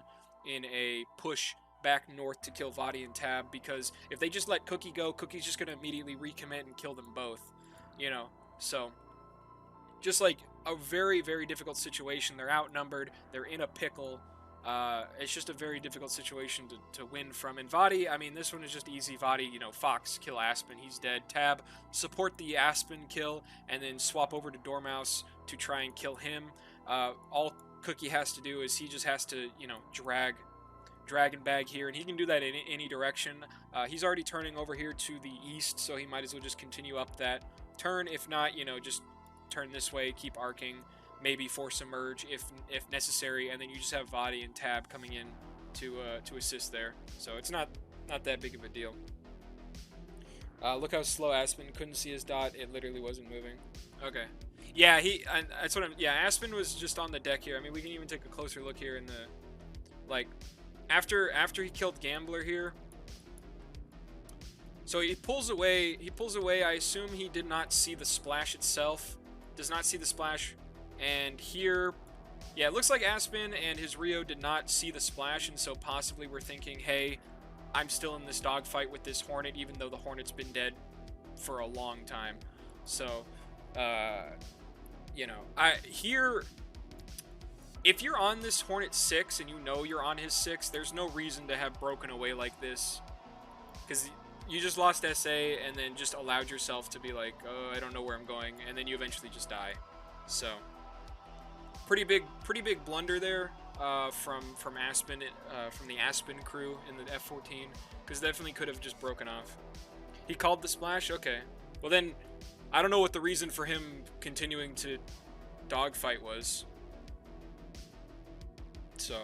in a push back north to kill Vadi and Tab, because if they just let Cookie go, Cookie's just going to immediately recommit and kill them both, you know. So just like a very, very difficult situation. They're outnumbered, they're in a pickle. It's just a very difficult situation to win from. And Vadi, I mean, this one is just easy. Vadi, you know, Fox, kill Aspen, he's dead. Tab, support the Aspen kill, and then swap over to Dormouse to try and kill him. All Cookie has to do is he just has to, you know, drag and bag here, and he can do that in any direction. He's already turning over here to the east, so he might as well just continue up that turn. If not, you know, just turn this way, keep arcing, maybe force a merge if necessary, and then you just have Vadi and Tab coming in to assist there. So it's not that big of a deal. Look how slow Aspen, couldn't see his dot, it literally wasn't moving. Okay. Yeah, that's what yeah, Aspen was just on the deck here. I mean, we can even take a closer look here in the, like, after he killed Gambler here. So he pulls away, I assume he did not see the splash itself. Does not see the splash. And here, yeah, it looks like Aspen and his Rio did not see the splash, and so possibly we're thinking, hey, I'm still in this dogfight with this Hornet, even though the Hornet's been dead for a long time. So, you know, here, if you're on this Hornet 6 and you know you're on his 6, there's no reason to have broken away like this, because you just lost SA and then just allowed yourself to be like, oh, I don't know where I'm going, and then you eventually just die. So pretty big blunder there from Aspen, from the Aspen crew in the F-14, because definitely could have just broken off. He called the splash. Okay, well then I don't know what the reason for him continuing to dogfight was. So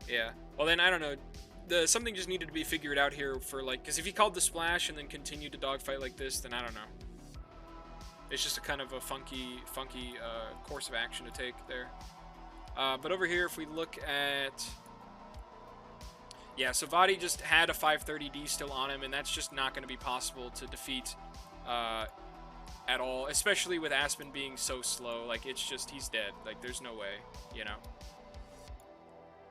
yeah, well then I don't know, something just needed to be figured out here for, like, because if he called the splash and then continued to dogfight like this, then I don't know. It's just a kind of a funky course of action to take there. But over here, if we look at, yeah, so Vadi just had a 530D still on him, and that's just not going to be possible to defeat at all, especially with Aspen being so slow. Like, it's just, he's dead. Like, there's no way, you know.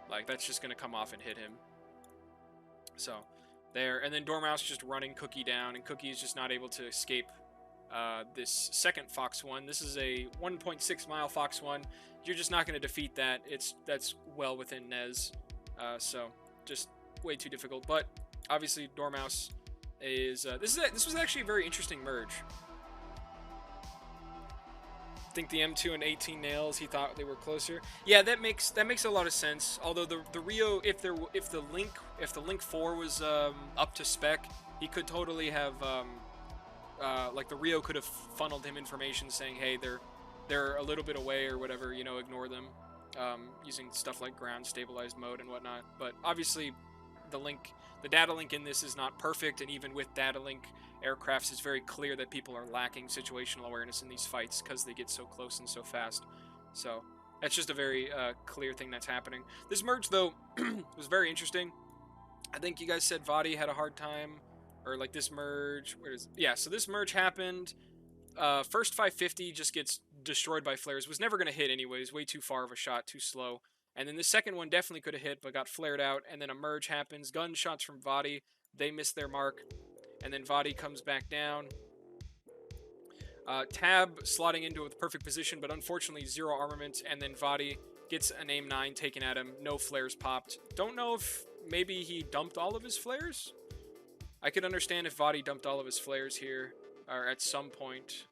Like, that's just going to come off and hit him. So, there. And then Dormouse just running Cookie down, and Cookie is just not able to escape this second Fox 1. This is a 1.6 mile Fox 1. You're just not going to defeat that. That's well within Nez. So, just way too difficult. But, obviously, Dormouse is... this was actually a very interesting merge. I think the M2 and 18 nails, he thought they were closer. Yeah, that makes a lot of sense. Although the Rio, if the Link 4 was up to spec, he could totally have like the Rio could have funneled him information saying, hey, they're a little bit away or whatever, you know, ignore them, using stuff like ground stabilized mode and whatnot. But obviously the data link in this is not perfect, and even with data link aircrafts, it's very clear that people are lacking situational awareness in these fights because they get so close and so fast. So that's just a very clear thing that's happening. This merge, though, was very interesting. I think you guys said Vadi had a hard time, or like this merge. Yeah, so this merge happened. First 550 just gets destroyed by flares. Was never going to hit anyways. Way too far of a shot, too slow. And then the second one definitely could have hit, but got flared out. And then a merge happens. Gunshots from Vadi. They miss their mark. And then Vadi comes back down. Tab slotting into a perfect position, but unfortunately 0 armament. And then Vadi gets an AIM-9 taken at him. No flares popped. Don't know if maybe he dumped all of his flares. I could understand if Vadi dumped all of his flares here, or at some point.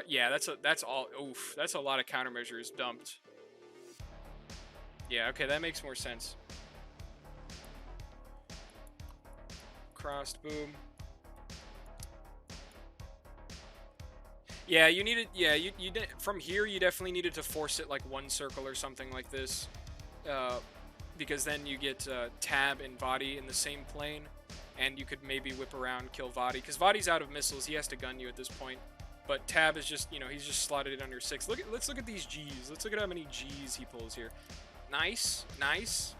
Yeah, that's all. Oof, that's a lot of countermeasures dumped. Yeah, okay, that makes more sense. Crossed, boom. Yeah, you needed. Yeah, you did, from here you definitely needed to force it like one circle or something like this, because then you get Tab and Vadi in the same plane, and you could maybe whip around, kill Vadi, because Vadi's out of missiles. He has to gun you at this point. But Tab is just, he's just slotted it under 6. Let's look at these Gs. Let's look at how many Gs he pulls here. Nice, nice.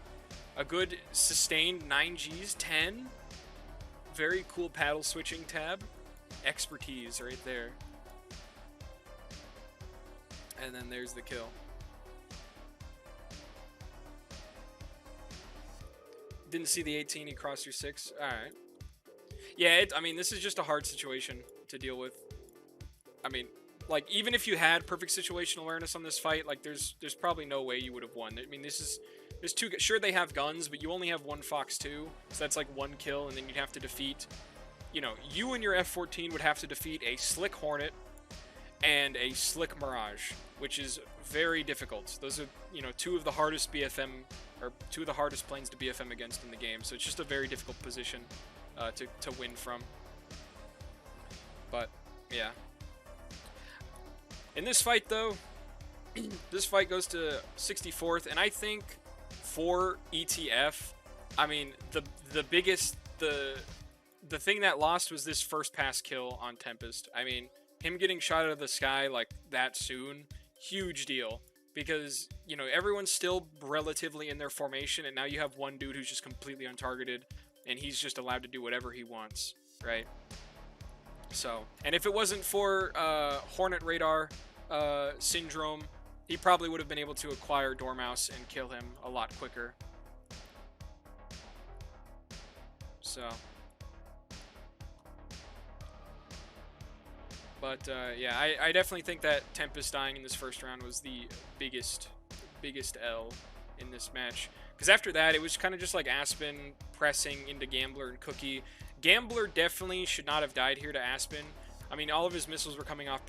A good sustained 9 Gs, 10. Very cool paddle switching Tab. Expertise right there. And then there's the kill. Didn't see the 18, he crossed your 6. Alright. Yeah, I mean, this is just a hard situation to deal with. I mean, like, even if you had perfect situational awareness on this fight, like, there's probably no way you would have won. I mean, there's two, sure they have guns, but you only have one Fox 2, so that's like 1 kill, and then you'd have to defeat, you and your F-14 would have to defeat a Slick Hornet and a Slick Mirage, which is very difficult. Those are, two of the hardest BFM, or two of the hardest planes to BFM against in the game, so it's just a very difficult position to win from. But, yeah. In this fight, though, this fight goes to 64th, and I think for ETF, I mean, the biggest, the thing that lost was this first pass kill on Tempest. I mean, him getting shot out of the sky like that soon, huge deal, because, everyone's still relatively in their formation, and now you have one dude who's just completely untargeted, and he's just allowed to do whatever he wants, right? So, and if it wasn't for Hornet Radar syndrome, he probably would have been able to acquire Dormouse and kill him a lot quicker. So, but yeah, I definitely think that Tempest dying in this first round was the biggest L in this match. Because after that, it was kind of just like Aspen pressing into Gambler and Cookie. Gambler definitely should not have died here to Aspen. I mean, all of his missiles were coming off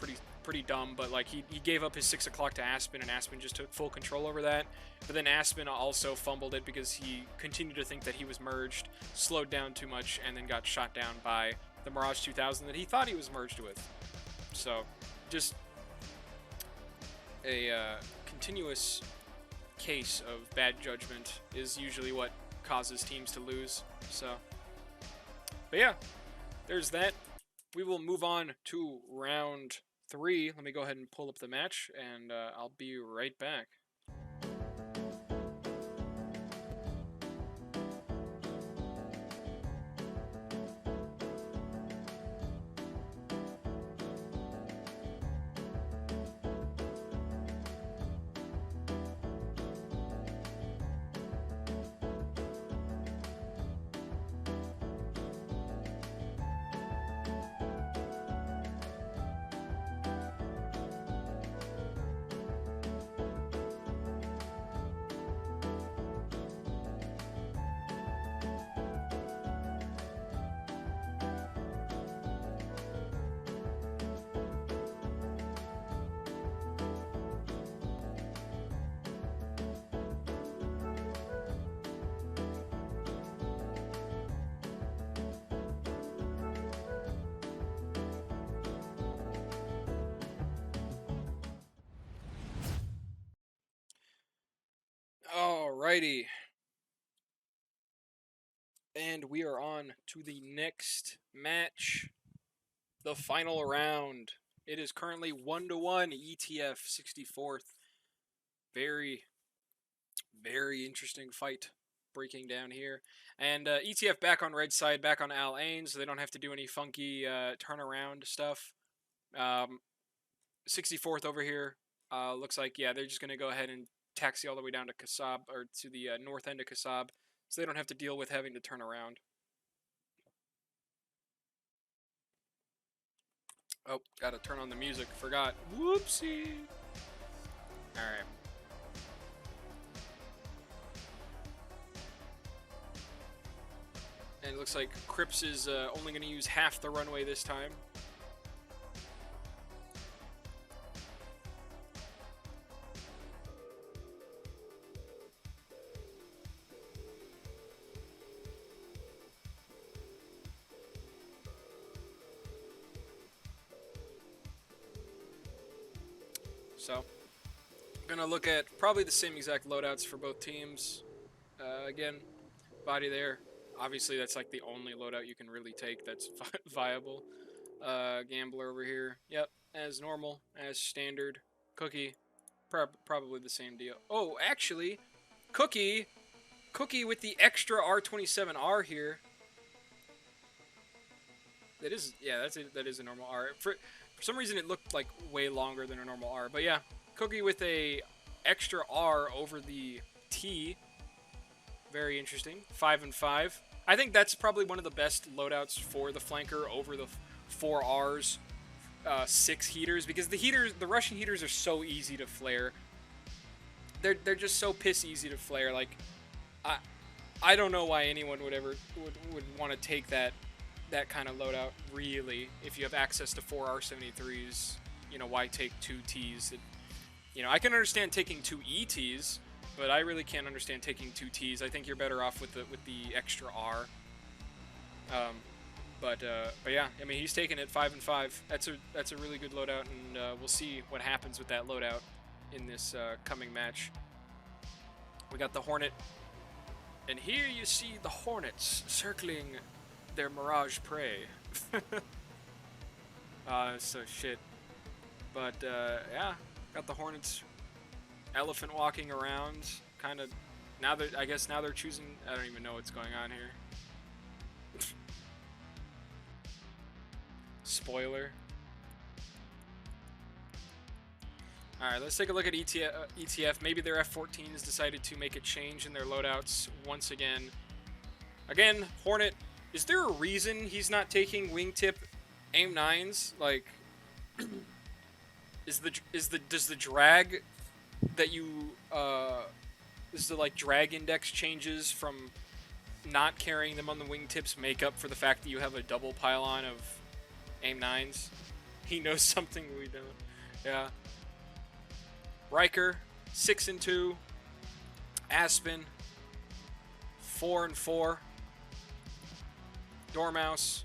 pretty dumb, but like he gave up his 6 o'clock to Aspen, and Aspen just took full control over that. But then Aspen also fumbled it because he continued to think that he was merged, slowed down too much, and then got shot down by the Mirage 2000 that he thought he was merged with. So, just a continuous case of bad judgment is usually what causes teams to lose. So, but yeah, there's that. We will move on to round 3. Let me go ahead and pull up the match, and I'll be right back. Alrighty. And we are on to the next match. The final round. It is currently 1-1 ETF 64th. Very, very interesting fight breaking down here. And ETF back on red side, back on Al Ain, so they don't have to do any funky turnaround stuff. 64th over here. Looks like, yeah, they're just going to go ahead and taxi all the way down to Kasab, or to the north end of Kasab, so they don't have to deal with having to turn around. Oh, gotta turn on the music. Forgot. Whoopsie. Alright. And it looks like Crips is only going to use half the runway this time. So, gonna look at probably the same exact loadouts for both teams. Again, body there. Obviously, that's like the only loadout you can really take that's viable. Gambler over here. Yep, as normal, as standard. Cookie, probably the same deal. Oh, actually, Cookie with the extra R27R here. That is, yeah, that is a normal R. For some reason, it looked like way longer than a normal R. But yeah, Cookie with a extra R over the T. Very interesting. 5 and 5. I think that's probably one of the best loadouts for the flanker over the 4 Rs, 6 heaters, because the Russian heaters are so easy to flare. They're just so piss easy to flare. Like, I don't know why anyone would want to take that kind of loadout, really. If you have access to 4 R73s, you know, why take 2 Ts? You know, I can understand taking 2 ETs, but I really can't understand taking 2 Ts. I think you're better off with the extra R. But yeah, I mean, he's taking it 5 and 5. That's a really good loadout, and we'll see what happens with that loadout in this coming match. We got the Hornet, and here you see the Hornets circling their Mirage prey. That's so shit. But yeah, got the Hornets elephant walking around, kind of. I guess now they're choosing. I don't even know what's going on here. Spoiler. Alright, let's take a look at ETF. Maybe their F-14s decided to make a change in their loadouts once again. Again, Hornet, is there a reason he's not taking wingtip AIM-9s? Like, does the drag that you, is the, like, drag index changes from not carrying them on the wingtips make up for the fact that you have a double pylon of AIM-9s? He knows something we don't. Yeah. Riker, 6 and 2. Aspen, 4 and 4. Dormouse,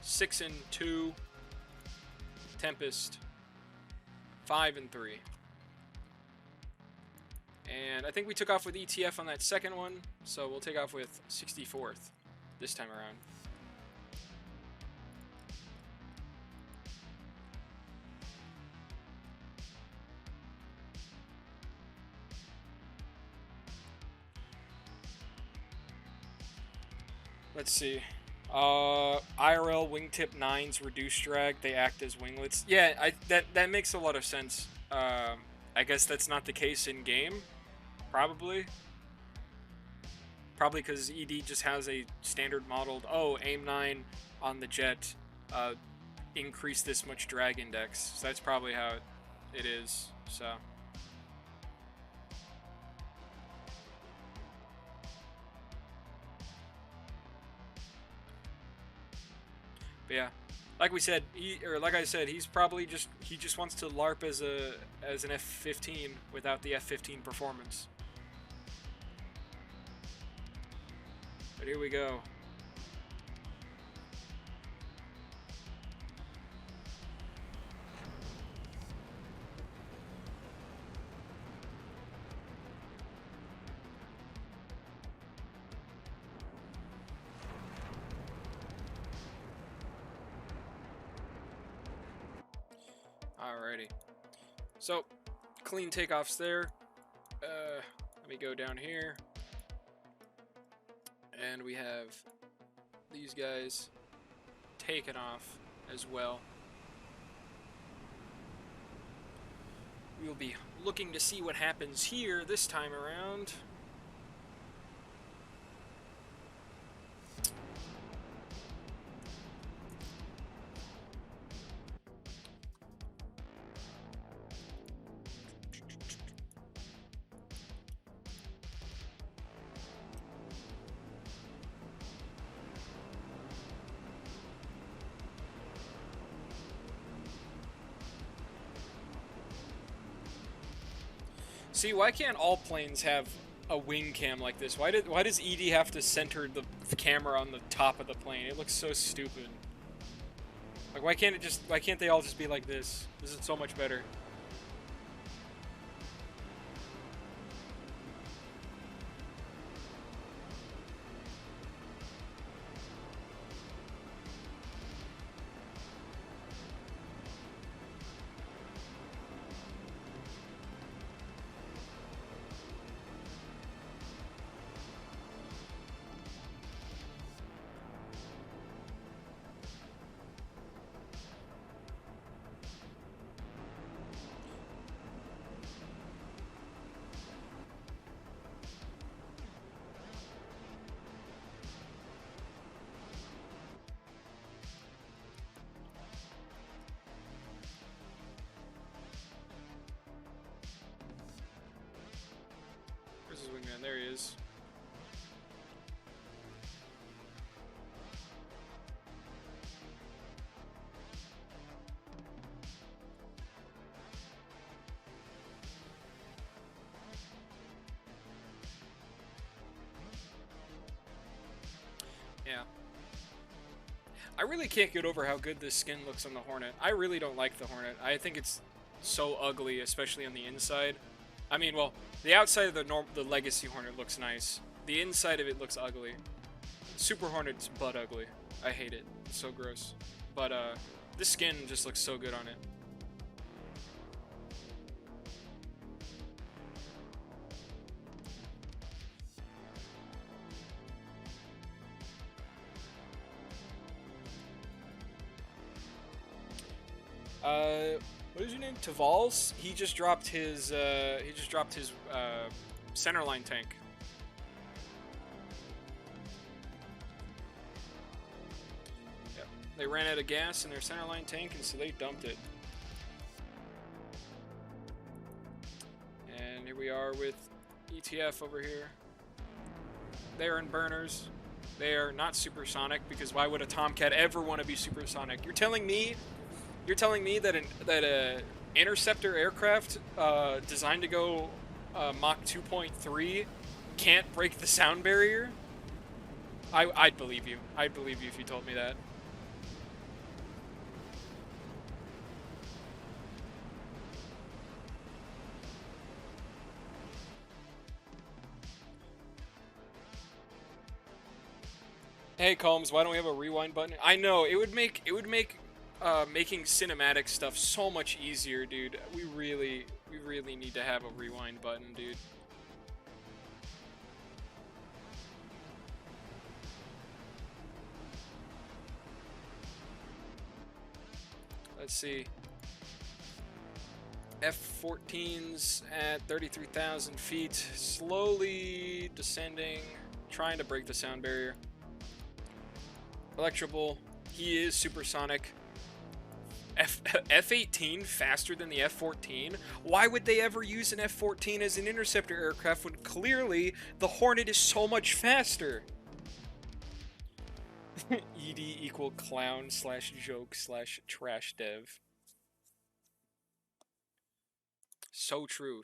6 and 2. Tempest, 5 and 3. And I think we took off with ETF on that second one, so we'll take off with 64th this time around. Let's see. IRL wingtip 9s reduce drag. They act as winglets. Yeah, that makes a lot of sense. I guess that's not the case in game. Probably because ED just has a standard modeled. Oh, AIM-9 on the jet increase this much drag index. So that's probably how it is. So. But yeah, like we said, like I said, he's probably he just wants to LARP as an F-15 without the F-15 performance. But here we go. Alrighty, so clean takeoffs there. Let me go down here, and we have these guys taken off as well. We will be looking to see what happens here this time around. See, why can't all planes have a wing cam like this? Why does ED have to center the camera on the top of the plane? It looks so stupid. Like, why can't they all just be like this? This is so much better. And there he is. Yeah. I really can't get over how good this skin looks on the Hornet. I really don't like the Hornet. I think it's so ugly, especially on the inside. I mean, well, the outside of the Legacy Hornet looks nice. The inside of it looks ugly. Super Hornet's butt ugly. I hate it. It's so gross. But this skin just looks so good on it. What is your name? Tavals? He just dropped his centerline tank. Yep. They ran out of gas in their centerline tank, and so they dumped it. And here we are with ETF over here. They are in burners. They are not supersonic, because why would a Tomcat ever want to be supersonic? You're telling me that a interceptor aircraft designed to go Mach 2.3 can't break the sound barrier? I'd believe you. I'd believe you if you told me that. Hey Combs, why don't we have a rewind button? I know it would make making cinematic stuff so much easier, dude. We really need to have a rewind button, dude. Let's see. F-14's at 33,000 feet, slowly descending, trying to break the sound barrier. Electrable, he is supersonic. F-18 faster than the F-14? Why would they ever use an F-14 as an interceptor aircraft when clearly the Hornet is so much faster? ED equal clown / joke / trash dev. So true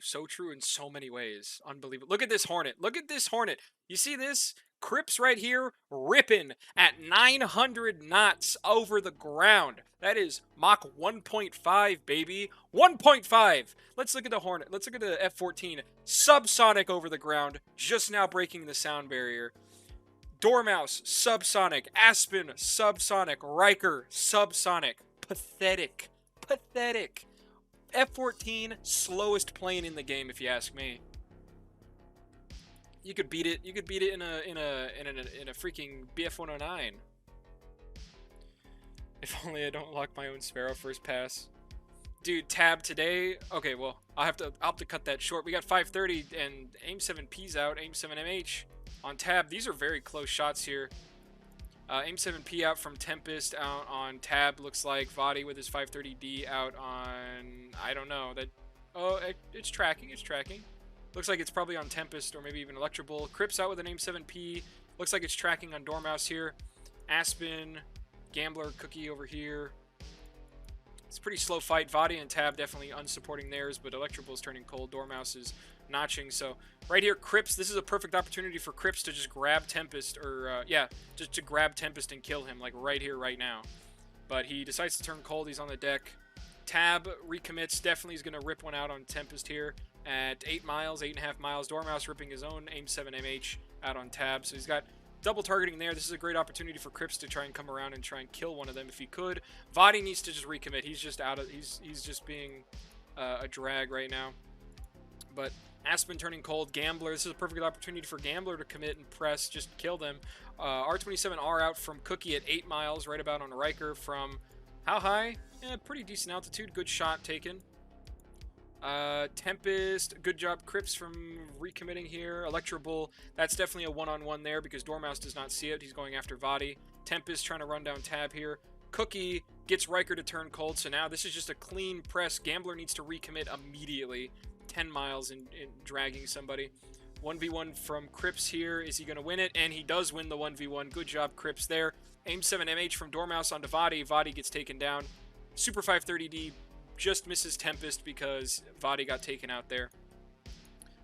in so many ways. Unbelievable. Look at this Hornet. Look at this Hornet. You see this? Crips right here ripping at 900 knots over the ground. That is Mach 1.5, baby. 1.5. Let's look at the Hornet. Let's look at the F-14. Subsonic over the ground. Just now breaking the sound barrier. Dormouse, subsonic. Aspen, subsonic. Riker, subsonic. Pathetic. Pathetic. F-14, slowest plane in the game, if you ask me. You could beat it. You could beat it in a freaking BF-109. If only I don't lock my own Sparrow first pass. Dude, Tab today. Okay, well, I'll have to cut that short. We got 530 and AIM-7P's out. AIM-7MH on Tab. These are very close shots here. AIM-7P out from Tempest, out on Tab. Looks like Vadi with his 530D out on, I don't know. It's tracking. It's tracking. Looks like it's probably on Tempest or maybe even Electrable. Crips out with an AIM-7P. Looks like it's tracking on Dormouse here. Aspen, Gambler, Cookie over here. It's a pretty slow fight. Vadi and Tab definitely unsupporting theirs, but Electrable's turning cold. Dormouse is notching. So right here, Crips, this is a perfect opportunity for Crips to just grab Tempest, or just to grab Tempest and kill him, like right here, right now. But he decides to turn cold. He's on the deck. Tab recommits. Definitely is going to rip one out on Tempest here at 8 miles, 8.5 miles. Dormouse ripping his own AIM-7MH out on Tab. So he's got double targeting there. This is a great opportunity for Crips to try and come around and try and kill one of them if he could. Vadi needs to just recommit. He's just out of. He's just being a drag right now. But Aspen turning cold. Gambler. This is a perfect opportunity for Gambler to commit and press. Just kill them. R27R out from Cookie at 8 miles, right about on Riker from how high? Yeah, pretty decent altitude. Good shot taken. Tempest, good job Crips from recommitting here. Electrable, that's definitely a one-on-one there because Dormouse does not see it. He's going after Vadi. Tempest trying to run down Tab here. Cookie gets Riker to turn cold, so now this is just a clean press. Gambler needs to recommit immediately. 10 miles in dragging somebody. 1v1 from Crips here. Is he going to win it? And he does win the 1v1. Good job, Crips there. Aim 7 MH from Dormouse onto Vadi. Vadi gets taken down. Super 530D just misses Tempest because Vadi got taken out there.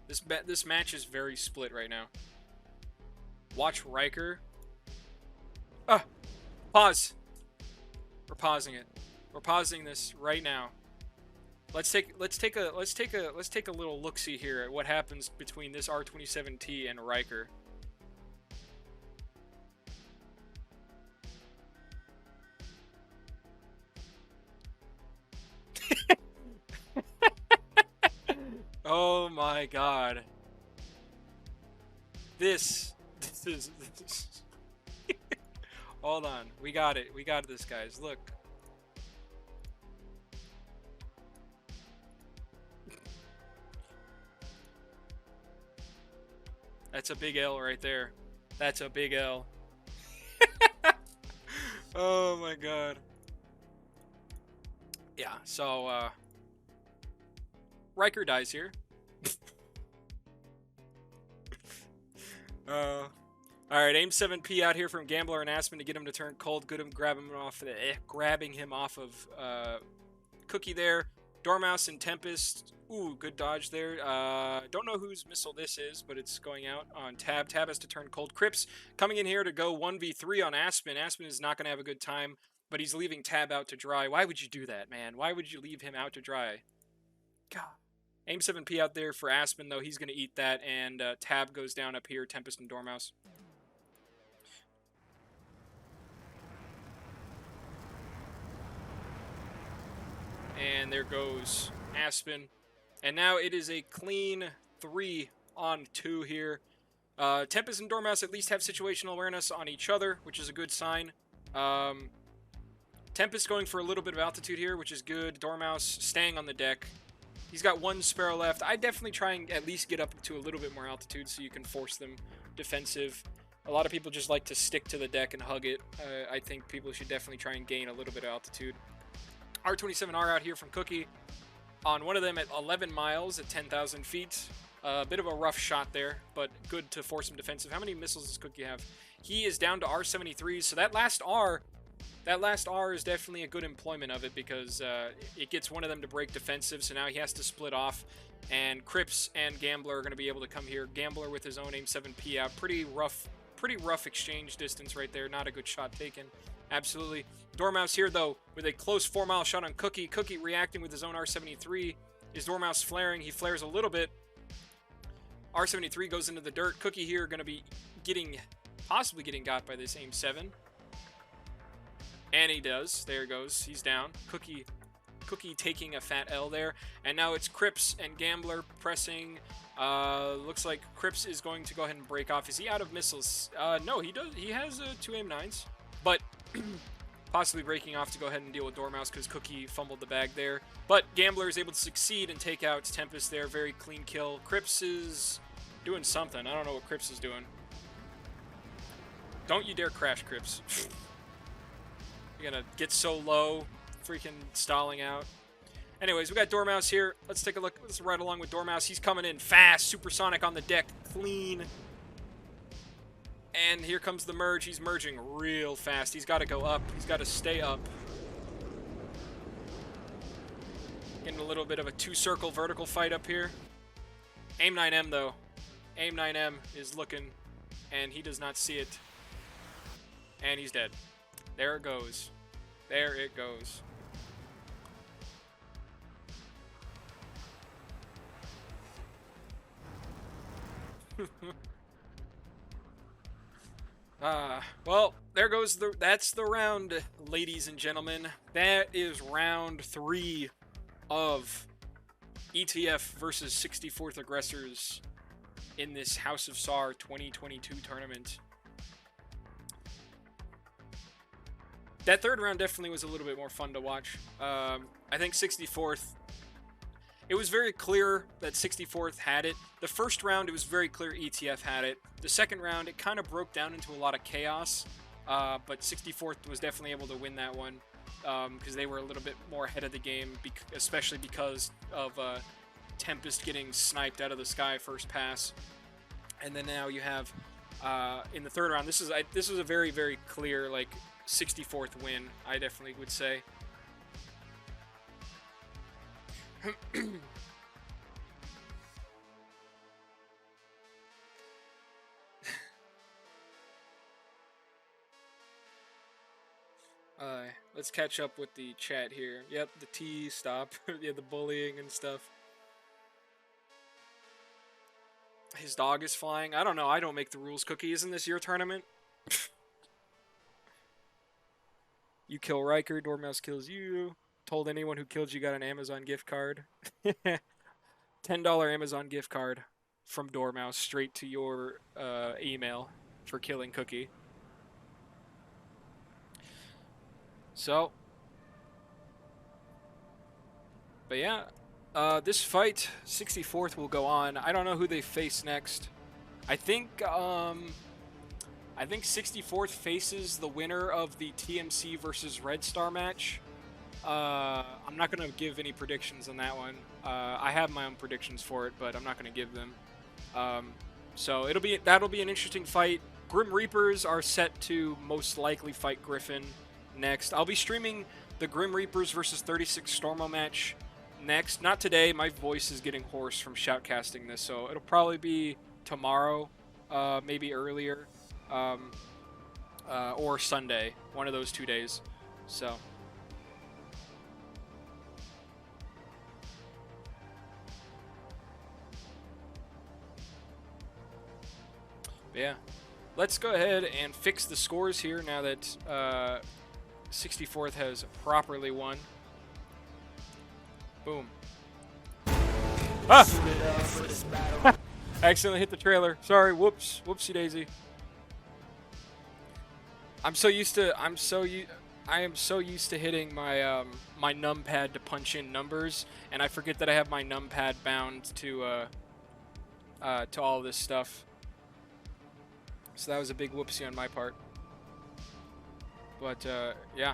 This match is very split right now. Watch Riker. Pause. We're pausing it. We're pausing this right now. Let's take a little look-see here at what happens between this R27T and Riker. Oh my god. This is Hold on. We got it. We got this, guys. Look. That's a big L right there. That's a big L. Oh my god. Yeah, so Riker dies here. Alright, aim 7P out here from Gambler and Aspen to get him to turn cold. Good him grabbing him off of Cookie there. Dormouse and Tempest. Ooh, good dodge there. Don't know whose missile this is, but it's going out on Tab. Tab has to turn cold. Crips coming in here to go 1v3 on Aspen. Aspen is not going to have a good time, but he's leaving Tab out to dry. Why would you do that, man? Why would you leave him out to dry? God. Aim 7P out there for Aspen, though. He's going to eat that, and Tab goes down up here. Tempest and Dormouse. And there goes Aspen. And now it is a clean 3-on-2 here. Tempest and Dormouse at least have situational awareness on each other, which is a good sign. Tempest going for a little bit of altitude here, which is good. Dormouse staying on the deck. He's got one Sparrow left. I definitely try and at least get up to a little bit more altitude so you can force them defensive. A lot of people just like to stick to the deck and hug it. I think people should definitely try and gain a little bit of altitude. R27R out here from Cookie on one of them at 11 miles at 10,000 feet. A bit of a rough shot there, but good to force him defensive. How many missiles does Cookie have? He is down to R73, so that last R is definitely a good employment of it because it gets one of them to break defensive, so now he has to split off, and Crips and Gambler are going to be able to come here. Gambler with his own aim 7P out. Pretty rough exchange distance right there. Not a good shot taken. Absolutely. Dormouse here, though, with a close 4-mile shot on Cookie. Cookie reacting with his own R73. Is Dormouse flaring? He flares a little bit. R73 goes into the dirt. Cookie here going to be possibly getting got by this aim 7. And he does. There he goes. He's down. Cookie taking a fat L there. And now it's Crips and Gambler pressing. Looks like Crips is going to go ahead and break off. Is he out of missiles? No, he does. He has 2 aim 9s. But possibly breaking off to go ahead and deal with Dormouse because Cookie fumbled the bag there. But Gambler is able to succeed and take out Tempest there. Very clean kill. Crips is doing something. I don't know what Crips is doing. Don't you dare crash, Crips. You're gonna get so low, freaking stalling out. Anyways, we got Dormouse here. Let's take a look. Let's ride along with Dormouse. He's coming in fast. Supersonic on the deck. Clean. And here comes the merge. He's merging real fast. He's got to go up. He's got to stay up. Getting a little bit of a 2-circle vertical fight up here. Aim 9M, though. Aim 9M is looking, and he does not see it. And he's dead. There it goes. There it goes. Well, there goes that's the round, ladies and gentlemen. That is round 3 of ETF versus 64th Aggressors in this House of SARH 2022 tournament. That third round definitely was a little bit more fun to watch. I think 64th, it was very clear that 64th had it. The first round, it was very clear ETF had it. The second round, it kind of broke down into a lot of chaos, but 64th was definitely able to win that one because they were a little bit more ahead of the game, especially because of Tempest getting sniped out of the sky first pass. And then now you have in the third round. This is a very, very clear like 64th win. I definitely would say. Let's catch up with the chat here. Yep, the T stop. Yeah, the bullying and stuff. His dog is flying. I don't know. I don't make the rules, Cookie. Isn't this your tournament? You kill Riker, Dormouse kills you. Told anyone who killed you got an Amazon gift card. $10 Amazon gift card from Dormouse straight to your email for killing Cookie. So, but yeah, this fight, 64th, will go on. I don't know who they face next. I think 64th faces the winner of the TMC versus Red Star match. I'm not gonna give any predictions on that one. I have my own predictions for it, but I'm not gonna give them. So that'll be an interesting fight. Grim Reapers are set to most likely fight Griffin next. I'll be streaming the Grim Reapers versus 36 Stormo match next. Not today. My voice is getting hoarse from shoutcasting this, so it'll probably be tomorrow, maybe earlier, or Sunday. One of those 2 days. So. Yeah. Let's go ahead and fix the scores here now that 64th has properly won. Boom. Ah! I accidentally hit the trailer. Sorry. Whoops. Whoopsie daisy. I am so used to hitting my my numpad to punch in numbers, and I forget that I have my numpad bound to all this stuff. So that was a big whoopsie on my part. But, yeah.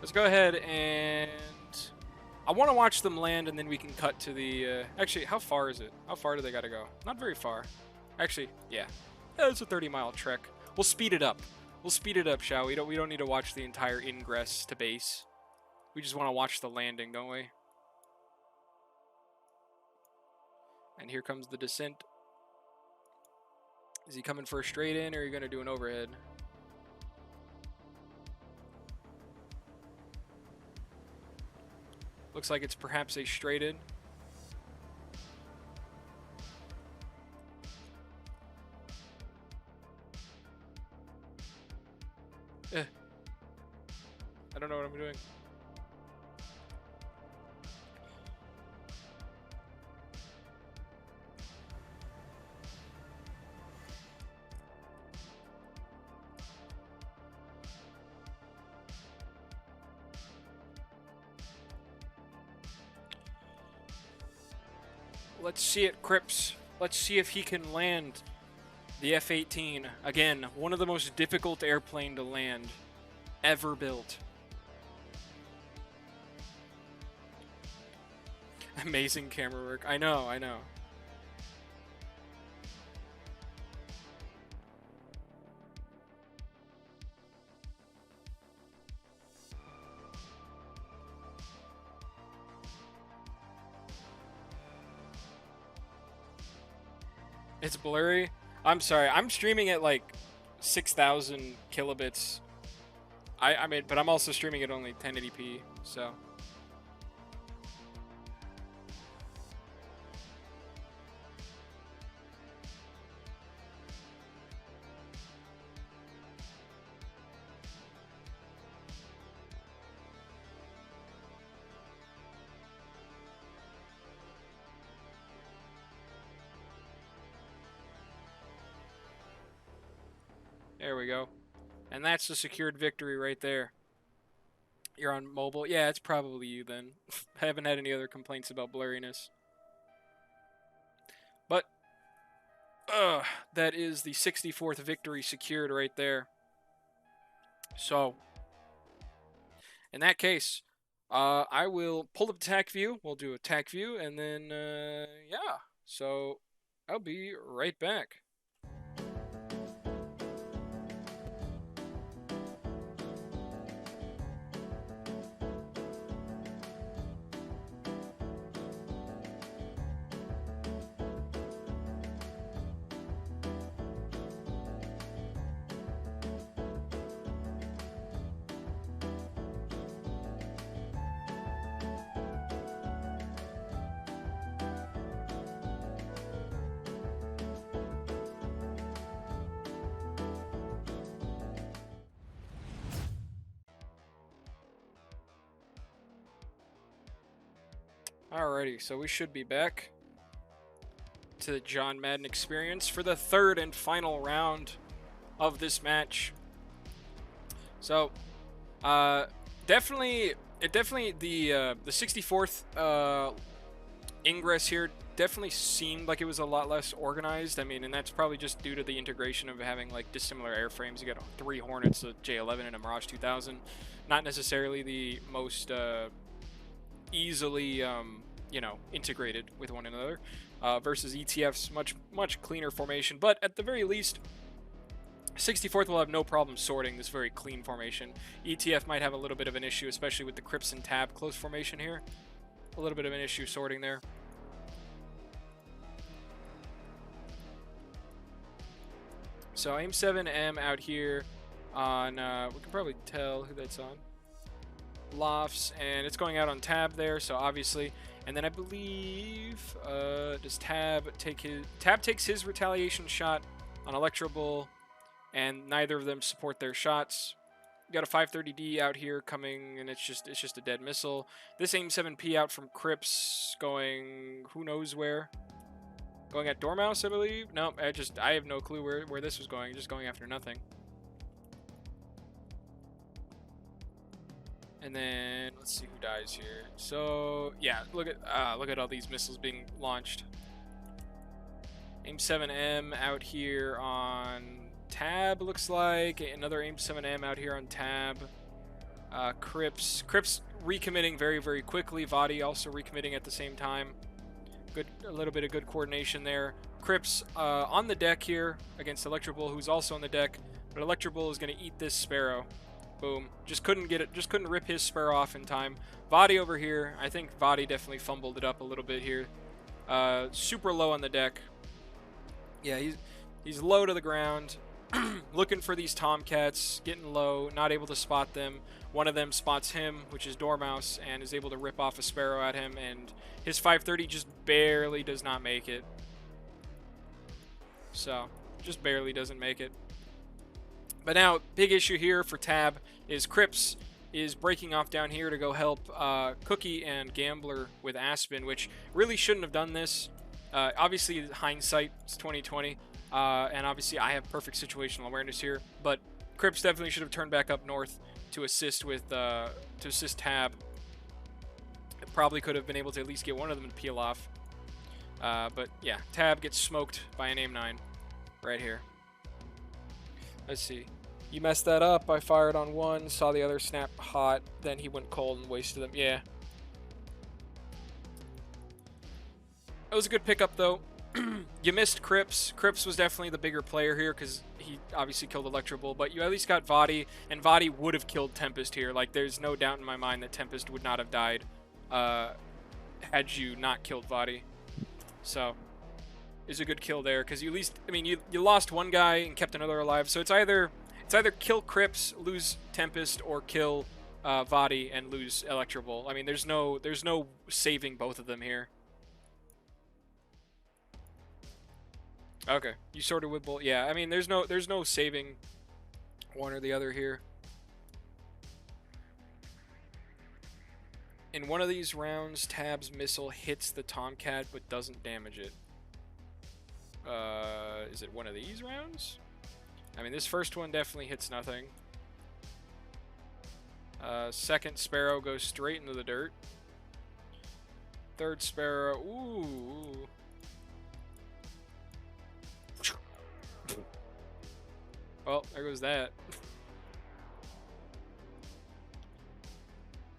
Let's go ahead and... I want to watch them land, and then we can cut to the... Actually, how far is it? How far do they got to go? Not very far. Actually, yeah. It's a 30-mile trek. We'll speed it up. We'll speed it up, shall we? We don't need to watch the entire ingress to base. We just want to watch the landing, don't we? And here comes the descent. Is he coming for a straight in, or are you going to do an overhead? Looks like it's perhaps a straight in. I don't know what I'm doing. Let's see it, Crips. Let's see if he can land the F-18. Again, one of the most difficult airplane to land ever built. Amazing camera work. I know, I know. It's blurry. I'm sorry. I'm streaming at like 6,000 kilobits. I mean, but I'm also streaming at only 1080p, so. There we go. And that's the secured victory right there. You're on mobile. Yeah, it's probably you then. I haven't had any other complaints about blurriness. But, that is the 64th victory secured right there. So, in that case, I will pull up Tacview. We'll do a Tacview, and then, yeah. So, I'll be right back. Alrighty, so we should be back to the John Madden experience for the third and final round of this match. So, definitely the 64th Ingress here definitely seemed like it was a lot less organized. I mean, and that's probably just due to the integration of having like dissimilar airframes. You got 3 Hornets, a J11, and a Mirage 2000. Not necessarily the most easily, you know, integrated with one another. Versus ETF's much cleaner formation, but at the very least, 64th will have no problem sorting this very clean formation. ETF might have a little bit of an issue, especially with the Crips and Tab close formation here. A little bit of an issue sorting there. So AIM 7M out here on, we can probably tell who that's on. Lofts, and it's going out on Tab there, so obviously. And then I believe, does Tab take his... Tab takes his retaliation shot on Electro Bull, and neither of them support their shots. We got a 530D out here coming, and it's just a dead missile. This AIM 7P out from Crips going who knows where. Going at Dormouse, I believe? No, I have no clue where this was going. Just going after nothing. And then let's see who dies here. So yeah, look at all these missiles being launched. AIM 7M out here on Tab, looks like. Another AIM 7M out here on Tab. Crips recommitting very quickly. Vadi also recommitting at the same time. A little bit of good coordination there. Crips on the deck here against Electro Bull, who's also on the deck, but Electro Bull is going to eat this Sparrow. Boom. Just couldn't get it. Just couldn't rip his Sparrow off in time. Vadi over here. I think Vadi definitely fumbled it up a little bit here. Super low on the deck. Yeah, he's low to the ground. Looking for these Tomcats. Getting low. Not able to spot them. One of them spots him, which is Dormouse, and is able to rip off a Sparrow at him. And his 530 just barely does not make it. So, just barely doesn't make it. But now, big issue here for Tab is Crips is breaking off down here to go help Cookie and Gambler with Aspen, which really shouldn't have done this. Obviously, hindsight, it's 2020, and obviously I have perfect situational awareness here, but Crips definitely should have turned back up north to assist with to assist Tab. It probably could have been able to at least get one of them to peel off. But yeah, Tab gets smoked by an AIM 9 right here. Let's see. You messed that up. I fired on one, saw the other snap hot, then he went cold and wasted them. Yeah. It was a good pickup, though. You missed Crips. Crips was definitely the bigger player here because he obviously killed Electro Bull, but you at least got Vadi, and Vadi would have killed Tempest here. Like, there's no doubt in my mind that Tempest would not have died had you not killed Vadi. So, is a good kill there because you at least, I mean, you lost one guy and kept another alive. So it's either kill Crips, lose Tempest, or kill Vadi and lose Electro Bull. I mean, there's no saving both of them here. Okay, you sorted with Bull. Yeah, I mean, there's no saving one or the other here. In one of these rounds, Tab's missile hits the Tomcat but doesn't damage it. Is it one of these rounds? I mean, this first one definitely hits nothing. Second Sparrow goes straight into the dirt. Third Sparrow, ooh. Well, there goes that.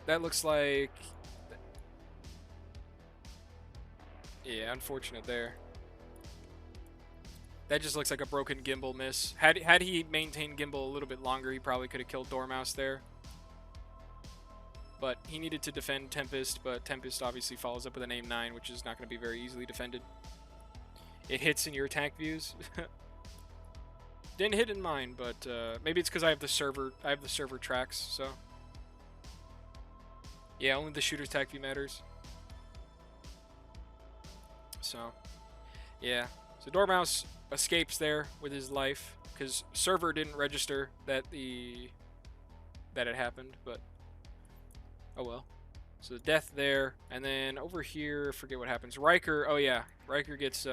That looks like... Yeah, unfortunate there. That just looks like a broken gimbal miss. Had he maintained gimbal a little bit longer, he probably could have killed Dormouse there. But he needed to defend Tempest, but Tempest obviously follows up with an aim 9, which is not going to be very easily defended. It hits in your attack views. Didn't hit in mine, but maybe it's because I have the server tracks, so. Yeah, only the shooter's attack view matters. So, yeah. So Dormouse escapes there with his life because server didn't register that it happened, but oh well. So death there, and then over here, I forget what happens. Riker, oh yeah, Riker gets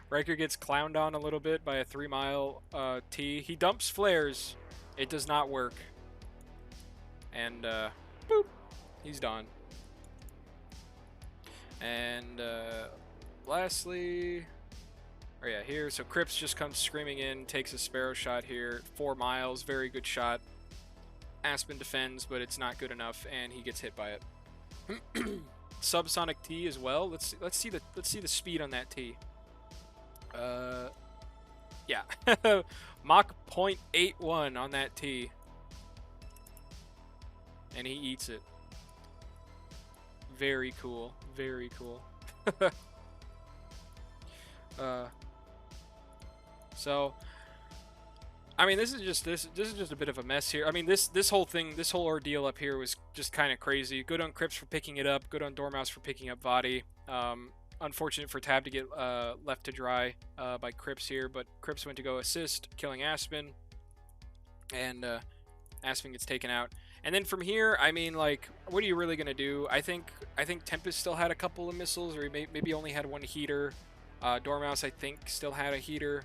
Riker gets clowned on a little bit by a 3-mile T. He dumps flares. It does not work. And boop, he's done. And lastly, oh yeah, here, so Crips just comes screaming in, takes a Sparrow shot here, 4 miles, very good shot. Aspen defends, but it's not good enough, and he gets hit by it. Subsonic T as well. Let's see the speed on that T. Yeah, Mach 0.81 on that T, and he eats it. Very cool, very cool. So, I mean, this is just a bit of a mess here. I mean, this whole ordeal up here was just kind of crazy. Good on Crips for picking it up. Good on Dormouse for picking up Vadi. Unfortunate for Tab to get left to dry by Crips here, but Crips went to go assist, killing Aspen, and Aspen gets taken out. And then from here, I mean, like, what are you really gonna do? I think Tempest still had a couple of missiles, or he maybe only had 1 heater. Dormouse, I think, still had a heater.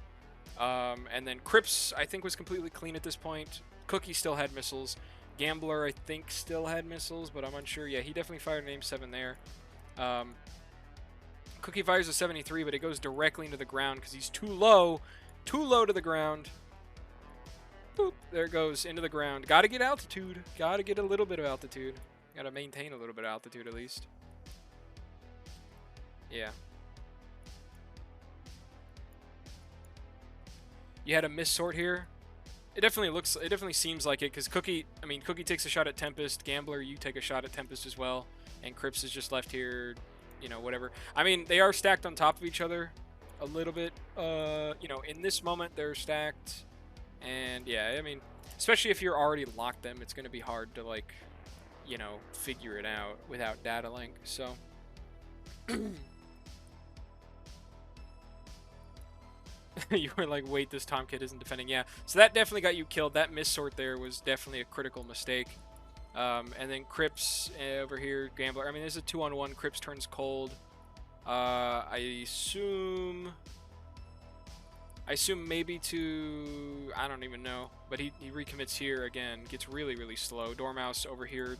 And then Crips, I think, was completely clean at this point. Cookie still had missiles. Gambler, I think, still had missiles, but I'm unsure. Yeah, he definitely fired an aim 7 there. Cookie fires a 73, but it goes directly into the ground because he's too low to the ground. Boop, there it goes, into the ground. Gotta get altitude. Gotta get a little bit of altitude. Gotta maintain a little bit of altitude at least. Yeah. You had a missort here. It definitely seems like it, because Cookie takes a shot at Tempest. Gambler, you take a shot at Tempest as well. And Crips is just left here, you know, whatever. I mean, they are stacked on top of each other a little bit. You know, in this moment, they're stacked. And, yeah, I mean, especially if you're already locked them, it's going to be hard to, like, you know, figure it out without data link. So, you were like, wait, this Tomcat isn't defending. Yeah, so that definitely got you killed. That missort there was definitely a critical mistake. And then Crips over here, Gambler. I mean, this is a 2-on-1. Crips turns cold. I assume maybe to, I don't even know, but he recommits here again, gets really, really slow. Dormouse over here,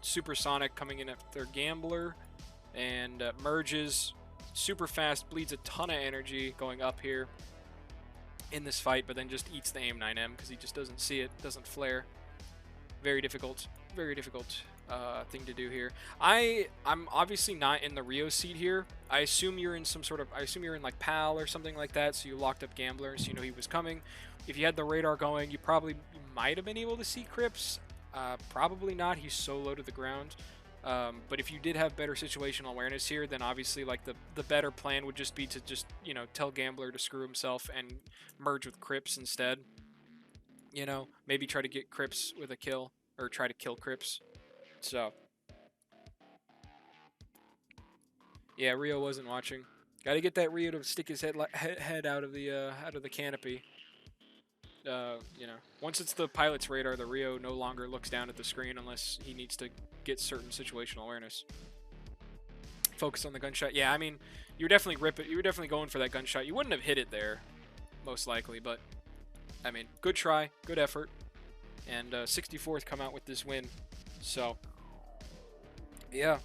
supersonic, coming in after Gambler, and merges super fast, bleeds a ton of energy going up here in this fight, but then just eats the aim 9M because he just doesn't see it, doesn't flare. Very difficult thing to do here. I'm obviously not in the Rio seat here. I assume you're in like PAL or something like that, so you locked up Gambler, so you know he was coming. If you had the radar going, you might have been able to see Crips. Probably not, he's so low to the ground. But if you did have better situational awareness here, then obviously like the better plan would just be to just, you know, tell Gambler to screw himself and merge with Crips instead. You know, maybe try to get Crips with a kill, or try to kill Crips. So, yeah, Rio wasn't watching. Got to get that Rio to stick his head out of the canopy. You know, once it's the pilot's radar, the Rio no longer looks down at the screen unless he needs to get certain situational awareness. Focus on the gunshot. Yeah, I mean, you were definitely going for that gunshot. You wouldn't have hit it there, most likely, but I mean, good try, good effort, and 64th come out with this win. So, yeah,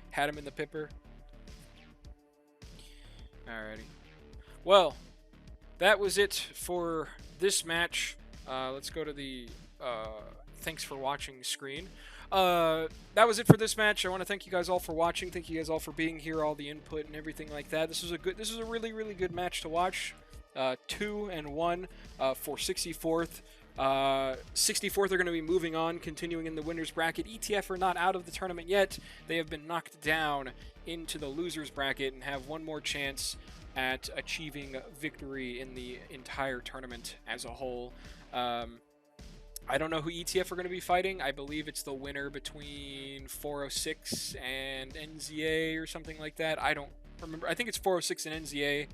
had him in the pipper. Alrighty. Well, that was it for this match. Let's go to the thanks for watching screen. that was it for this match. I want to thank you guys all for watching. Thank you guys all for being here, all the input and everything like that. This was a really, really good match to watch. 2-1 for 64th. 64th are going to be moving on, continuing in the winners bracket. ETF are not out of the tournament yet. They have been knocked down into the losers bracket and have one more chance at achieving victory in the entire tournament as a whole. I don't know who ETF are going to be fighting. I believe it's the winner between 406 and NZA or something like that. I don't remember. I think it's 406 and NZA.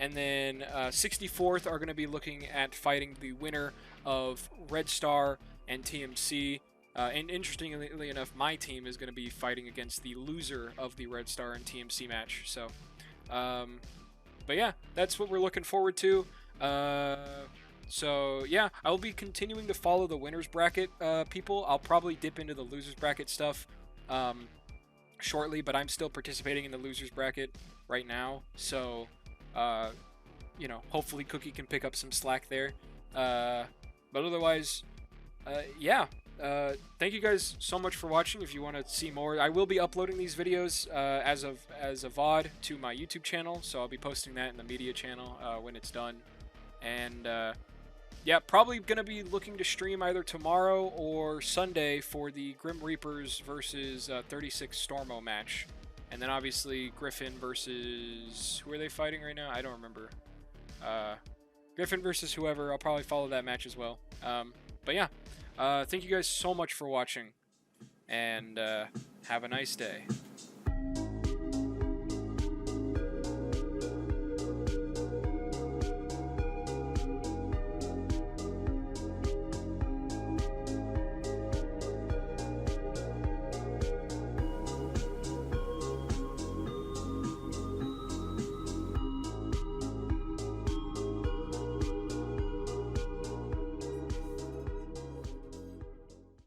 And then 64th are going to be looking at fighting the winner of Red Star and TMC. And interestingly enough, my team is going to be fighting against the loser of the Red Star and TMC match. So, but yeah, that's what we're looking forward to. So yeah, I will be continuing to follow the winners bracket people. I'll probably dip into the losers bracket stuff shortly, but I'm still participating in the losers bracket right now. So, you know, hopefully Cookie can pick up some slack there. But otherwise, yeah. Thank you guys so much for watching. If you want to see more, I will be uploading these videos as a VOD to my YouTube channel, so I'll be posting that in the media channel when it's done. And yeah, probably gonna be looking to stream either tomorrow or Sunday for the Grim Reapers versus 36 Stormo match, and then obviously Griffin versus, who are they fighting right now? I don't remember. Griffin versus whoever. I'll probably follow that match as well. But yeah. Thank you guys so much for watching, and have a nice day.